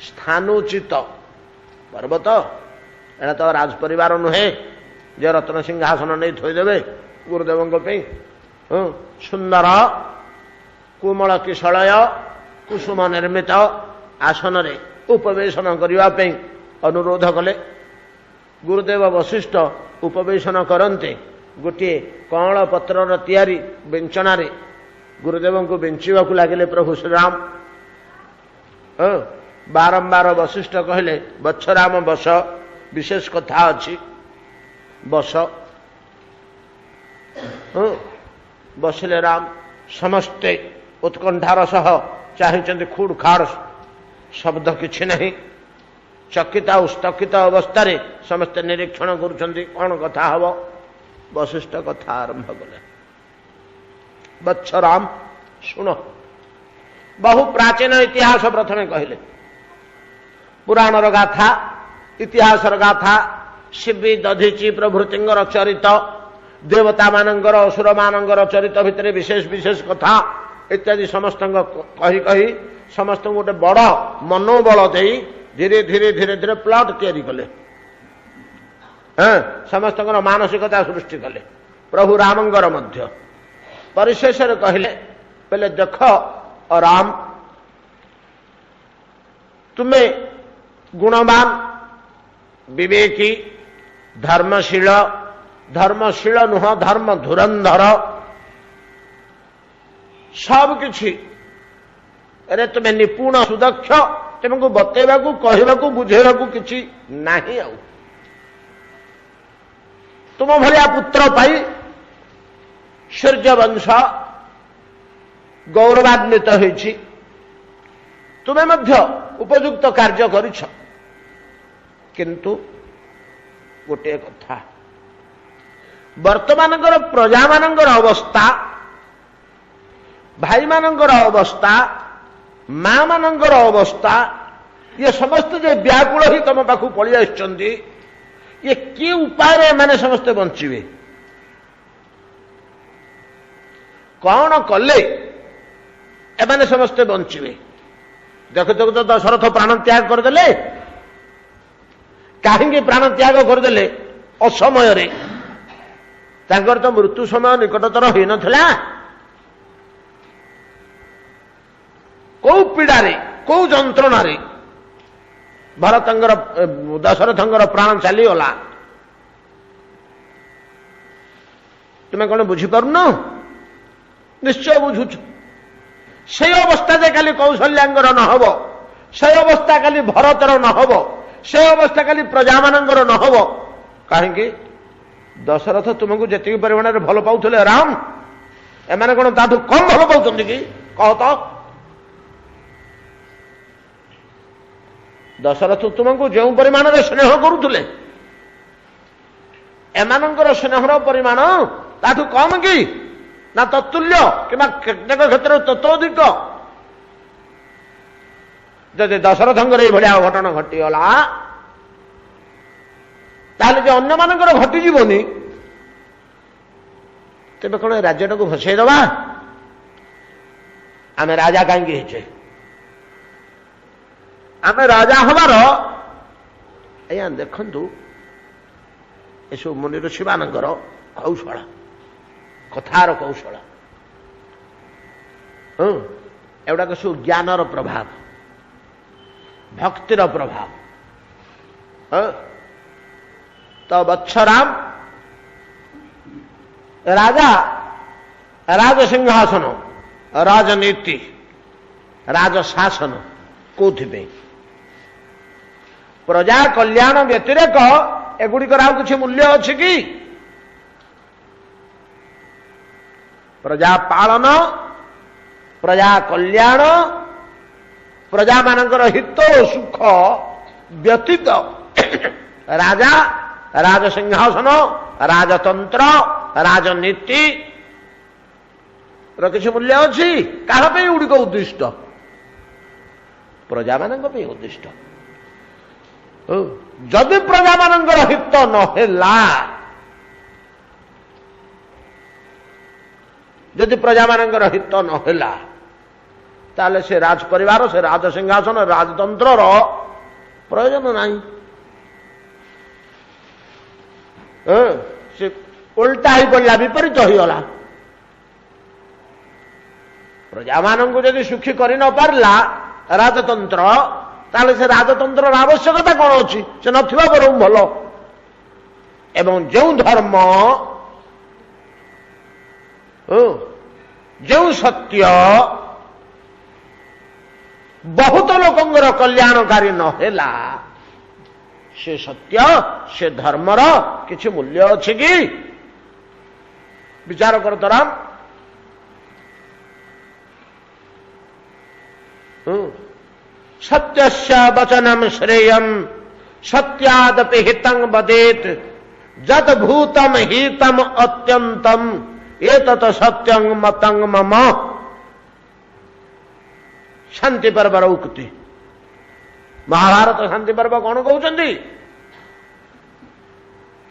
स्थानोचित पर्वत एटा तो राज परिवार नुहे जे रत्न सिंहासन नहीं थोदेवे गुरुदेव सुंदर कोमल किशलय कुसुम निर्मित आसन रे उपवेशन करने अनुरोध कले गुरुदेव वशिष्ठ उपवेशन करते गोटे कौल पत्रर तैयारी बेंचणार गुरुदेव को बेंचा लगे प्रभु श्रीराम बारंबार वशिष्ठ कहले बत्सराम बस विशेष कथा अच्छी बस बसिले राम समस्ते उत्कंठार सह चाहते खूड़ खाड़ शब्द किछि नहीं चकित स्तकित अवस्था समस्ते निरीक्षण करुछंती कौन कथा हब वशिष्ठ कथा आरंभ कले बत्सराम शुण बहु प्राचीन इतिहास प्रथमे कहले पुराणर गाथा इतिहासर गाथा शिवी दधीची प्रभृतिंगर चरित देवता मानंगर असुर मानंगर चरित भितर विशेष विशेष कथा इत्यादि समस्त कही कही समस्त गोटे बड़ मनोबल दे धीरे धीरे धीरे धीरे प्लट तैयारी कले समस्त मानसिकता सृष्टि कले प्रभु रामंगर मध्य परिशेष कहले पहले देख राम तुम्हें गुणवान विवेकी धर्मशील धर्मशील नुह धर्म धुरंधर सब किछि अरे तुम्हें निपुण सुदक्ष तुमको बतेवा कहवा बुझेवा किछि नहीं आउ तुम भलिया पुत्र पाई सूर्यवंश गौरवान्वित होइछि तुम्हें मध्य उपयुक्त कार्य करिछ किंतु गोटे कथा वर्तमान प्रजा मानकर अवस्था भाई मानकर अवस्था मां मानकर अवस्था ये समस्त जो व्याकुल ही तुम पाखु पड़ी आछंती ये कि उपाय माने समस्ते बंचिबे कौन कले एमाने समस्ते बंचिबे देख देख तो दशरथ प्राण त्याग करदेले कहीं प्राण त्याग करदेले असमय तांकर तो मृत्यु समय निकटतर हो नथिला कौ पीड़ारे कौ जंत्रणार भरतंगर दशरथंगर प्राण चलीगला तुम्हें कौन बुझीपारुन निश्चय बुझुछ से अवस्था जे खाली कौशल्याङ्गर न हब से अवस्था खाली भरतर न हब से अवस्था खाली प्रजा मानंगर न हब कहीं दशरथ तुमको जी परिमाण भल पाउले राम एमाने कौन ताठू कम भल पाउछन्ति कि कह तो दशरथ तुमको जो परिमाण स्नेह करुले एमानंकर स्नेहर परिमाण ताठू कम कि ନା ତତ୍තුଲ୍ୟ କିମ୍ବା କେତେକ କ୍ଷେତ୍ରରେ ତତ୍ତ୍ୱଧିକ। ଯଦି ଦଶରଥଙ୍କର ଏଇଭଳିଆ ଅଘଟଣ ଘଟିଗଲା ତାହେଲେ ଯେ ଅନ୍ୟମାନଙ୍କର ଘଟିଯିବନି, ତେବେ କଣ ରାଜ୍ୟଟାକୁ ଭସେଇଦବା? ଆମେ ରାଜା କାହିଁକି ହେଇଛେ? ଆମେ ରାଜା ହବାର ଆଜ୍ଞା ଦେଖନ୍ତୁ ଏସବୁ ମୁନି ଋଷିମାନଙ୍କର କୌଶଳ, କଥାର କୌଶଳ, ଏଗୁଡାକ ସବୁ ଜ୍ଞାନର ପ୍ରଭାବ, ଭକ୍ତିର ପ୍ରଭାବ। ତ ବତ୍ସରାମ ରାଜା ରାଜସିଂହାସନ, ରାଜନୀତି, ରାଜଶାସନ କୋଉଥିପାଇଁ? ପ୍ରଜା କଲ୍ୟାଣ ବ୍ୟତିରେକ ଏଗୁଡ଼ିକର ଆଉ କିଛି ମୂଲ୍ୟ ଅଛି କି? ପ୍ରଜା ପାଳନ, ପ୍ରଜା କଲ୍ୟାଣ, ପ୍ରଜାମାନଙ୍କର ହିତ ଓ ସୁଖ ବ୍ୟତୀତ ରାଜା, ରାଜସିଂହାସନ, ରାଜତନ୍ତ୍ର, ରାଜନୀତି ର କିଛି ମୂଲ୍ୟ ଅଛି? କାହା ପାଇଁ ଏଗୁଡ଼ିକ ଉଦ୍ଦିଷ୍ଟ? ପ୍ରଜାମାନଙ୍କ ପାଇଁ ଉଦ୍ଦିଷ୍ଟ। ଯଦି ପ୍ରଜାମାନଙ୍କର ହିତ ନ ହେଲା, ଯଦି ପ୍ରଜାମାନଙ୍କର ହିତ ନ ହେଲା ତାହେଲେ ସେ ରାଜ ପରିବାର, ସେ ରାଜସିଂହାସନ, ରାଜତନ୍ତ୍ରର ପ୍ରୟୋଜନ ନାହିଁ। ସେ ଓଲଟା ହେଇପଡ଼ିଲା, ବିପରୀତ ହେଇଗଲା। ପ୍ରଜାମାନଙ୍କୁ ଯଦି ସୁଖୀ କରି ନ ପାରିଲା ରାଜତନ୍ତ୍ର, ତାହେଲେ ସେ ରାଜତନ୍ତ୍ରର ଆବଶ୍ୟକତା କଣ ଅଛି? ସେ ନଥିବା ବରଂ ଭଲ। ଏବଂ ଯେଉଁ ଧର୍ମ, ଯେଉଁ ସତ୍ୟ ବହୁତ ଲୋକଙ୍କର କଲ୍ୟାଣକାରୀ ନ ହେଲା, ସେ ସତ୍ୟ, ସେ ଧର୍ମର କିଛି ମୂଲ୍ୟ ଅଛି କି? ବିଚାର କର ତରାମ। ସତ୍ୟସ୍ୟ ବଚନଂ ଶ୍ରେୟଂ ସତ୍ୟାଦପି ହିତଂ ବଦେତ୍ ଯଦ୍ ଭୂତଂ ହିତଂ ଅତ୍ୟନ୍ତଂ ଏତତ୍ ସତ୍ୟଂ ମତଂ ମମ। ଶାନ୍ତି ପର୍ବର ଉକ୍ତି। ମହାଭାରତ ଶାନ୍ତି ପର୍ବ କଣ କହୁଛନ୍ତି?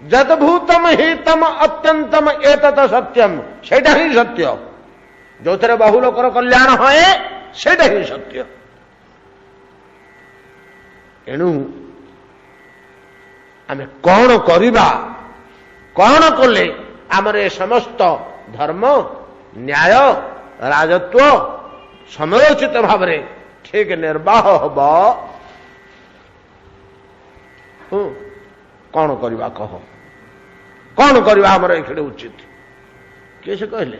ଯଦ୍ ଭୂତଂ ହିତଂ ଅତ୍ୟନ୍ତଂ ଏତତ୍ ସତ୍ୟଂ, ସେଇଟା ହିଁ ସତ୍ୟ। ଯୋଉଥିରେ ବହୁ ଲୋକର କଲ୍ୟାଣ ହୁଏ ସେଇଟା ହିଁ ସତ୍ୟ। ଏଣୁ ଆମେ କଣ କରିବା, କଣ କଲେ ଆମର ଏ ସମସ୍ତ ଧର୍ମ, ନ୍ୟାୟ, ରାଜତ୍ୱ ସମୟୋଚିତ ଭାବରେ ଠିକ ନିର୍ବାହ ହବ? କଣ କରିବା କହ? କଣ କରିବା ଆମର ଏଠି ଉଚିତ? କିଏ ସେ କହିଲେ?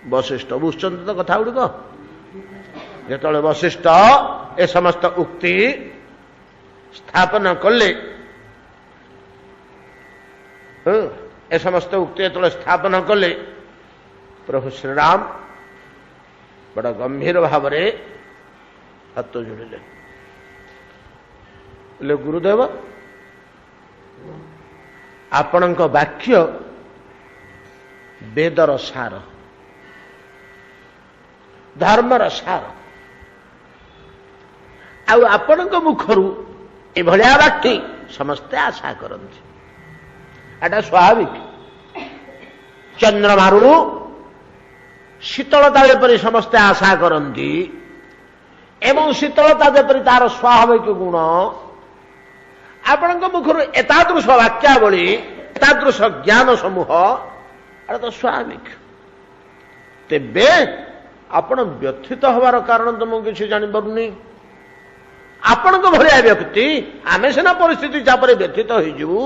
ବଶିଷ୍ଠ। ବୁଝୁଛନ୍ତି ତ କଥା ଗୁଡ଼ିକ? ଯେତେବେଳେ ବଶିଷ୍ଠ ଏ ସମସ୍ତ ଉକ୍ତି ସ୍ଥାପନ କଲେ, ଏ ସମସ୍ତ ଉକ୍ତି ଯେତେବେଳେ ସ୍ଥାପନ କଲେ, ପ୍ରଭୁ ଶ୍ରୀରାମ ବଡ଼ ଗମ୍ଭୀର ଭାବରେ ହାତ ଯୋଡ଼ିଲେ। ହେଲେ ଗୁରୁଦେବ, ଆପଣଙ୍କ ବାକ୍ୟ ବେଦର ସାର, ଧର୍ମର ସାର, ଆଉ ଆପଣଙ୍କ ମୁଖରୁ ଏଭଳିଆ ବାକ୍ୟ ସମସ୍ତେ ଆଶା କରନ୍ତି। ଏଟା ସ୍ୱାଭାବିକ। ଚନ୍ଦ୍ରମାରୁ ଶୀତଳତା ଯେପରି ସମସ୍ତେ ଆଶା କରନ୍ତି ଏବଂ ଶୀତଳତା ଯେପରି ତାର ସ୍ୱାଭାବିକ ଗୁଣ, ଆପଣଙ୍କ ମୁଖରୁ ଏତାଦୃଶ ବାକ୍ୟାବଳୀ, ଏତାଦୃଶ ଜ୍ଞାନ ସମୂହ, ଏଟା ତ ସ୍ୱାଭାବିକ। ତେବେ ଆପଣ ବ୍ୟଥିତ ହେବାର କାରଣ ତ ମୁଁ କିଛି ଜାଣିପାରୁନି। ଆପଣଙ୍କ ଭଳିଆ ବ୍ୟକ୍ତି, ଆମେ ସିନା ପରିସ୍ଥିତି ଚାପରେ ବ୍ୟଥିତ ହେଇଯିବୁ,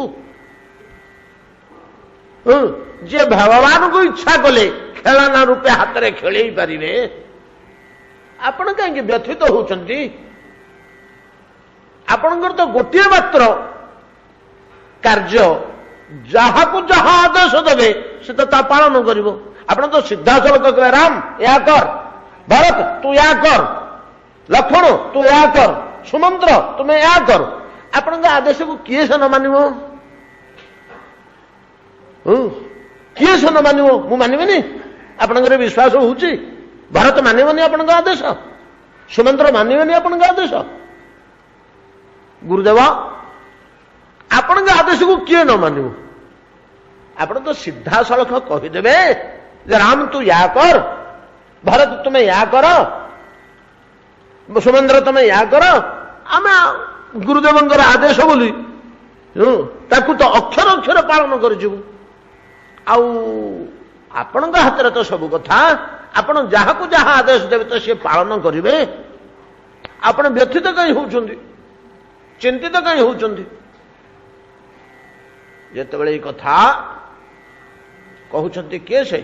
ଯିଏ ଭଗବାନଙ୍କୁ ଇଚ୍ଛା କଲେ ଖେଳନା ରୂପେ ହାତରେ ଖେଳେଇ ପାରିବେ, ଆପଣ କାହିଁକି ବ୍ୟଥିତ ହଉଛନ୍ତି? ଆପଣଙ୍କର ତ ଗୋଟିଏ ମାତ୍ର କାର୍ଯ୍ୟ, ଯାହାକୁ ଯାହା ଆଦେଶ ଦେବେ ସେ ତ ତା ପାଳନ କରିବ। ଆପଣ ତ ସିଧାସଳଖ କହିଲେ, ରାମ ଏହା କର, ଭରତ ତୁ ଏହା କର, ଲକ୍ଷ୍ମଣ ତୁ ଏହା କର, ସୁମନ୍ତ୍ର ତୁମେ ଏହା କର। ଆପଣଙ୍କ ଆଦେଶକୁ କିଏ ସେ ନ ମାନିବ? କିଏ ସେ ନ ମାନିବ? ମୁଁ ମାନିବିନି। ଆପଣଙ୍କର ବିଶ୍ୱାସ ହଉଛି? ଭାରତ ମାନିବନି ଆପଣଙ୍କ ଆଦେଶ? ସୁମନ୍ତ୍ର ମାନିବନି ଆପଣଙ୍କ ଆଦେଶ? ଗୁରୁଦେବ ଆପଣଙ୍କ ଆଦେଶକୁ କିଏ ନ ମାନିବ? ଆପଣ ତ ସିଧାସଳଖ କହିଦେବେ ଯେ ରାମ ତୁ ୟା କର, ଭରତ ତୁମେ ୟା କର, ସୁମେନ୍ଦ୍ର ତୁମେ ୟା କର। ଆମେ ଗୁରୁଦେବଙ୍କର ଆଦେଶ ବୋଲି ତାକୁ ତ ଅକ୍ଷର ଅକ୍ଷର ପାଳନ କରିଯିବୁ। ଆଉ ଆପଣଙ୍କ ହାତରେ ତ ସବୁ କଥା, ଆପଣ ଯାହାକୁ ଯାହା ଆଦେଶ ଦେବେ ତ ସିଏ ପାଳନ କରିବେ। ଆପଣ ବ୍ୟଥିତ କାହିଁ ହେଉଛନ୍ତି, ଚିନ୍ତିତ କାହିଁ ହେଉଛନ୍ତି? ଯେତେବେଳେ ଏଇ କଥା କହୁଛନ୍ତି କିଏ ସେ?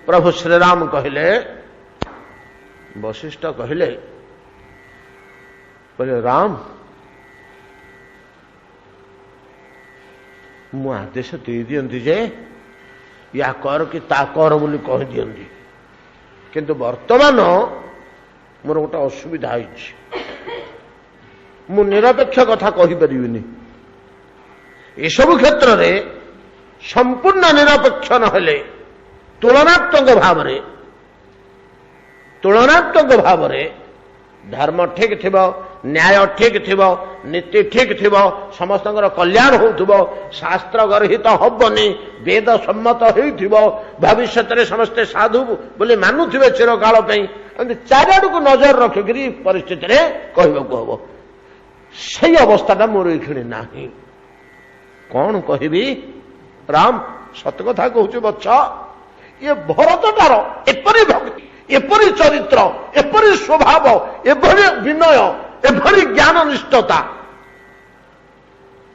ପ୍ରଭୁ ଶ୍ରୀରାମ କହିଲେ, ବଶିଷ୍ଠ କହିଲେ ରାମ ମୁଁ ଆଦେଶ ଦେଇଦିଅନ୍ତି ଯେ ୟା କର କି ତା କର ବୋଲି କହିଦିଅନ୍ତି, କିନ୍ତୁ ବର୍ତ୍ତମାନ ମୋର ଗୋଟେ ଅସୁବିଧା ହେଇଛି। ମୁଁ ନିରପେକ୍ଷ କଥା କହିପାରିବିନି। ଏସବୁ କ୍ଷେତ୍ରରେ ସମ୍ପୂର୍ଣ୍ଣ ନିରପେକ୍ଷ ନହେଲେ ତୁଳନାତ୍ମକ ଭାବରେ ଧର୍ମ ଠିକ ଥିବ, ନ୍ୟାୟ ଠିକ ଥିବ, ନୀତି ଠିକ ଥିବ, ସମସ୍ତଙ୍କର କଲ୍ୟାଣ ହେଉଥିବ, ଶାସ୍ତ୍ର ଗର୍ହିତ ହବନି, ବେଦ ସମ୍ମତ ହେଉଥିବ, ଭବିଷ୍ୟତରେ ସମସ୍ତେ ସାଧୁ ବୋଲି ମାନୁଥିବେ ଚିରକାଳ ପାଇଁ, ଏମିତି ଚାରିଆଡ଼କୁ ନଜର ରଖିକିରି ପରିସ୍ଥିତିରେ କହିବାକୁ ହବ। ସେଇ ଅବସ୍ଥାଟା ମୋର ଏଇକ୍ଷଣି ନାହିଁ। କଣ କହିବି? ରାମ ସତ କଥା କହୁଛି ବତ୍ସ, ଇଏ ଭରତଟାର ଏପରି ଭକ୍ତି, ଏପରି ଚରିତ୍ର, ଏପରି ସ୍ୱଭାବ, ଏଭଳି ବିନୟ, ଏଭଳି ଜ୍ଞାନ ନିଷ୍ଠତା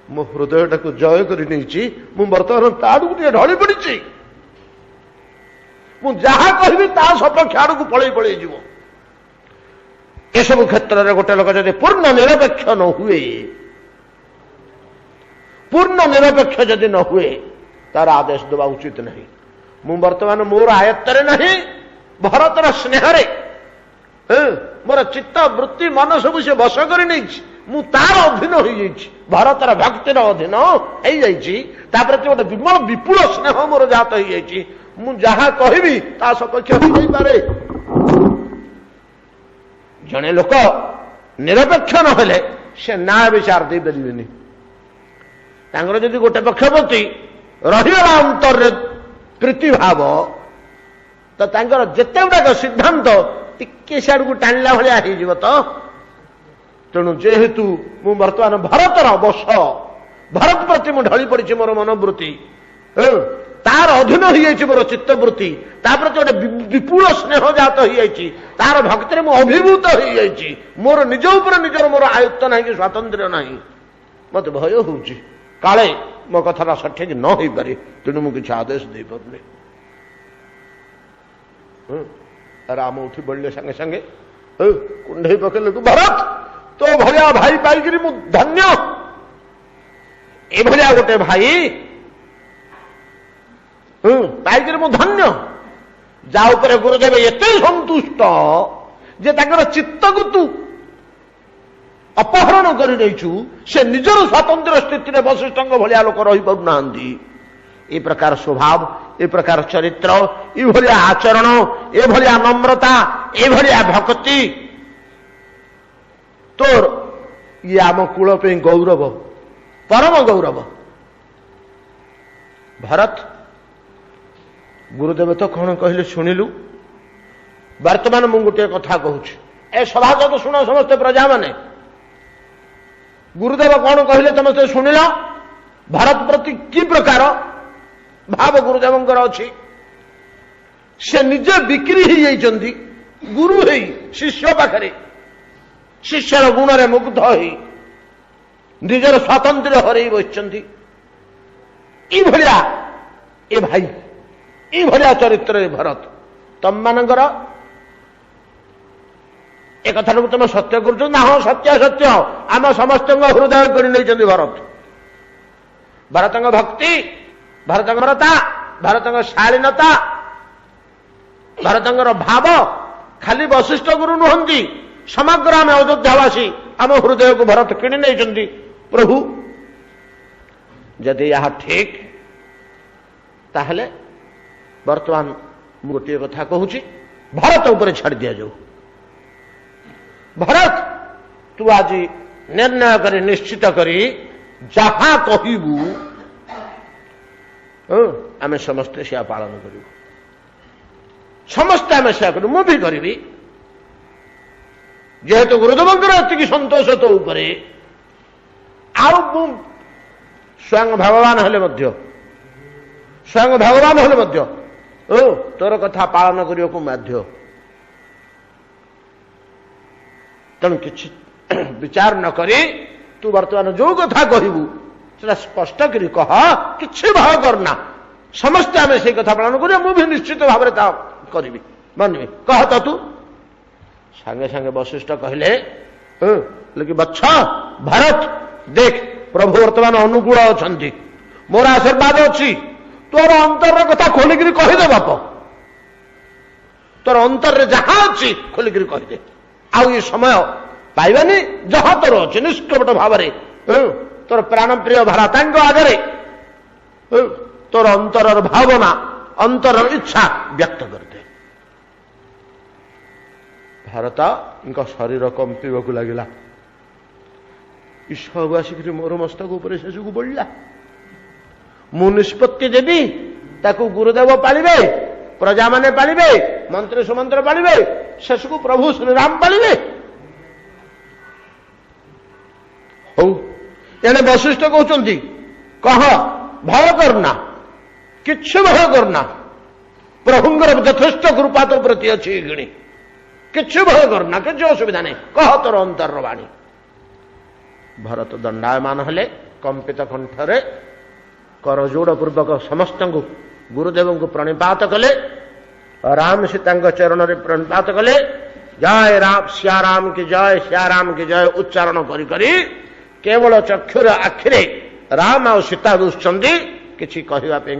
ମୋ ହୃଦୟଟାକୁ ଜୟ କରି ନେଇଛି। ମୁଁ ବର୍ତ୍ତମାନ ତା ଆଡ଼କୁ ଟିକେ ଢଳି ପଡ଼ିଛି। ମୁଁ ଯାହା କହିବି ତା ସପକ୍ଷ ଆଡ଼କୁ ପଳେଇ ଯିବ। ଏସବୁ କ୍ଷେତ୍ରରେ ଗୋଟେ ଲୋକ ଯଦି ପୂର୍ଣ୍ଣ ନିରପେକ୍ଷ ନ ହୁଏ, ପୂର୍ଣ୍ଣ ନିରପେକ୍ଷ ଯଦି ନ ହୁଏ, ତାର ଆଦେଶ ଦେବା ଉଚିତ ନାହିଁ। ମୁଁ ବର୍ତ୍ତମାନ ମୋର ଆୟତ୍ତରେ ନାହିଁ, ଭରତର ସ୍ନେହରେ ମୋର ଚିତ୍ତ ବୃତ୍ତି ମନ ସବୁ ସେ ବଶ କରି ନେଇଛି। ମୁଁ ତାର ଅଧୀନ ହୋଇଯାଇଛି, ଭରତର ଭକ୍ତିର ଅଧୀନ ହେଇଯାଇଛି। ତାପରେ ଗୋଟେ ବିମଳ ବିପୁଳ ସ୍ନେହ ମୋର ଜାତ ହେଇଯାଇଛି। ମୁଁ ଯାହା କହିବି ତା ସପକ୍ଷ ହୋଇଯାଇପାରେ। ଜଣେ ଲୋକ ନିରପେକ୍ଷ ନହେଲେ ସେ ନ୍ୟାୟ ବିଚାର ଦେଇପାରିବେନି। ତାଙ୍କର ଯଦି ଗୋଟେ ପକ୍ଷ ପ୍ରତି ରହିଗଲା ଅନ୍ତରରେ ପ୍ରୀତିଭାବ, ତ ତାଙ୍କର ଯେତେ ଗୁଡ଼ାକ ସିଦ୍ଧାନ୍ତ ଟିକେ ସିଆଡ଼କୁ ଟାଣିଲା ଭଳିଆ ହେଇଯିବ ତ। ତେଣୁ ଯେହେତୁ ମୁଁ ବର୍ତ୍ତମାନ ଭରତର ବଶ, ଭରତ ପ୍ରତି ମୁଁ ଢଳି ପଡ଼ିଛି, ମୋର ମନୋବୃତ୍ତି ତାର ଅଧୀନ ହେଇଯାଇଛି, ମୋର ଚିତ୍ତବୃତ୍ତି ତା ପ୍ରତି ଗୋଟେ ବିପୁଳ ସ୍ନେହ ଜାତ ହେଇଯାଇଛି, ତାର ଭକ୍ତିରେ ମୁଁ ଅଭିଭୂତ ହେଇଯାଇଛି। ମୋର ନିଜ ଉପରେ ନିଜର ମୋର ଆୟତ୍ତ ନାହିଁ କି ସ୍ୱାତନ୍ତ୍ର୍ୟ ନାହିଁ। ମତେ ଭୟ ହଉଛି କାଳେ ମୋ କଥାଟା ସଠିକ ନ ହେଇପାରେ, ତେଣୁ ମୁଁ କିଛି ଆଦେଶ ଦେଇପାରୁନି। ରାମ ଉଠି ବଳିଲେ ସାଙ୍ଗେ ସାଙ୍ଗେ କୁଣ୍ଢେଇ ପକେଇଲେ, ଭରତ ତୋ ଭଳିଆ ଭାଇ ପାଇକିରି ମୁଁ ଧନ୍ୟ। ଏଭଳିଆ ଗୋଟେ ଭାଇ ପାଇକିରି ମୁଁ ଧନ୍ୟ, ଯା ଉପରେ ଗୁରୁଦେବ ଏତେ ସନ୍ତୁଷ୍ଟ ଯେ ତାଙ୍କର ଚିତ୍ତକୁ ତୁ ଅପହରଣ କରି ନେଇଛୁ। ସେ ନିଜର ସ୍ୱାତନ୍ତ୍ର୍ୟ ସ୍ଥିତିରେ ବଶିଷ୍ଠଙ୍କ ଭଳିଆ ଲୋକ ରହିପାରୁନାହାନ୍ତି। ଏ ପ୍ରକାର ସ୍ୱଭାବ, ଏ ପ୍ରକାର ଚରିତ୍ର, ଏଭଳିଆ ଆଚରଣ, ଏଭଳିଆ ନମ୍ରତା, ଏଭଳିଆ ଭକ୍ତି ତୋର, ଇଏ ଆମ କୂଳ ପାଇଁ ଗୌରବ, ପରମ ଗୌରବ। ଭରତ, ଗୁରୁଦେବ ତ କଣ କହିଲେ ଶୁଣିଲୁ। ବର୍ତ୍ତମାନ ମୁଁ ଗୋଟିଏ କଥା କହୁଛି, ଏ ସଭାସଦ ଶୁଣ ସମସ୍ତେ ପ୍ରଜାମାନେ। ଗୁରୁଦେବ କଣ କହିଲେ ସମସ୍ତେ ଶୁଣିଲ। ଭାରତ ପ୍ରତି କି ପ୍ରକାର ଭାବ ଗୁରୁଦେବଙ୍କର ଅଛି। ସେ ନିଜେ ବିକ୍ରି ହେଇଯାଇଛନ୍ତି ଗୁରୁ ହେଇ ଶିଷ୍ୟ ପାଖରେ, ଶିଷ୍ୟର ଗୁଣରେ ମୁଗ୍ଧ ହେଇ ନିଜର ସ୍ୱାତନ୍ତ୍ର୍ୟ ହରେଇ ବସିଛନ୍ତି। ଏଇଭଳିଆ ଏ ଭାଇ, ଏଇଭଳିଆ ଚରିତ୍ରରେ ଭରତ। ତମମାନଙ୍କର ଏ କଥାଟାକୁ ତମେ ସତ୍ୟ କରୁଛ ନା? ହଁ ସତ୍ୟ, ସତ୍ୟ। ଆମ ସମସ୍ତଙ୍କ ହୃଦୟ କରି ନେଇଛନ୍ତି ଭରତ। ଭରତଙ୍କ ଭକ୍ତି, ଭରତଙ୍କ ନମ୍ରତା, ଭରତଙ୍କ ଶାଳୀନତା, ଭରତଙ୍କର ଭାବ ଖାଲି ବଶିଷ୍ଠ ଗୁରୁ ନୁହନ୍ତି, ସମଗ୍ର ଆମେ ଅଯୋଧ୍ୟାବାସୀ ଆମ ହୃଦୟକୁ ଭରତ କିଣି ନେଇଛନ୍ତି। ପ୍ରଭୁ ଯଦି ଏହା ଠିକ, ताहले वर्तमान गोटे कथा कहूँ भरत उपर छाड़ दि जाऊ। भरत तू आज निर्णय कर निश्चित करी जहाँ कहबू आम समस्ते से पालन करूँ समस्ते आम से करूँ मु भी करी जेहेतु गुरुदेवंकर एति संतोष तो उपरे स्वयं भगवान हेले मध्य स्वयं भगवान हेले मध्य तोर कथा पालन करने को बाध्य तेणु किछि विचार न करी तू वर्तमान जो कथा कहबू से स्पष्ट करी कह किछि भय करना समस्ते आम से कथा पालन करिया मु भी निश्चित भाव करी मानवी कह तो तू सांगे सांगे वशिष्ठ कहले लेकिन बच्चा भारत देख प्रभु वर्तमान अनुकूल अच्छा मोर आशीर्वाद अच्छी तोर अंतर कथा खोलिक कहीदे बाप तोर अंतर जहाँ अच्छी खोलिक कहीदे आउ ये समय पाइबानी जहाँ तोर अच्छे निष्कपट भाव तोर प्राण प्रिय भ्राता आगे तोर अंतर भावना अंतर इच्छा व्यक्त करदे। भारत इनका शरीर कंपिबा लगिला ईश्वर आसिक मोर मस्तक उपर शेषक बढ़ला मु निष्पत्ति देवी ताकू गुरुदेव पालिबे प्रजा माने पालिबे मंत्री सुमंत्र पालिबे शेषक प्रभु श्रीराम पालिबे। हौ एने वशिष्ठ कहते कह भय करना किच्छ भय करना प्रभुंकर यथेष्ट कृपा तो प्रति अच्छी गिणी किच्छ भय करना किच्छ असुविधा नहीं कह तोर अंतर वाणी। भरत दंडायमान हेले कंपित कंठरे करजोड़ पूर्वक समस्त गुरुदेव को प्रणिपात कले राम सीता चरण में प्रणिपात कले जय राम श्याराम की जय श्याराम की जय उच्चारण करी केवल चक्षुर आखिरे राम और सीता दुष्चंदी किछि कहवा पे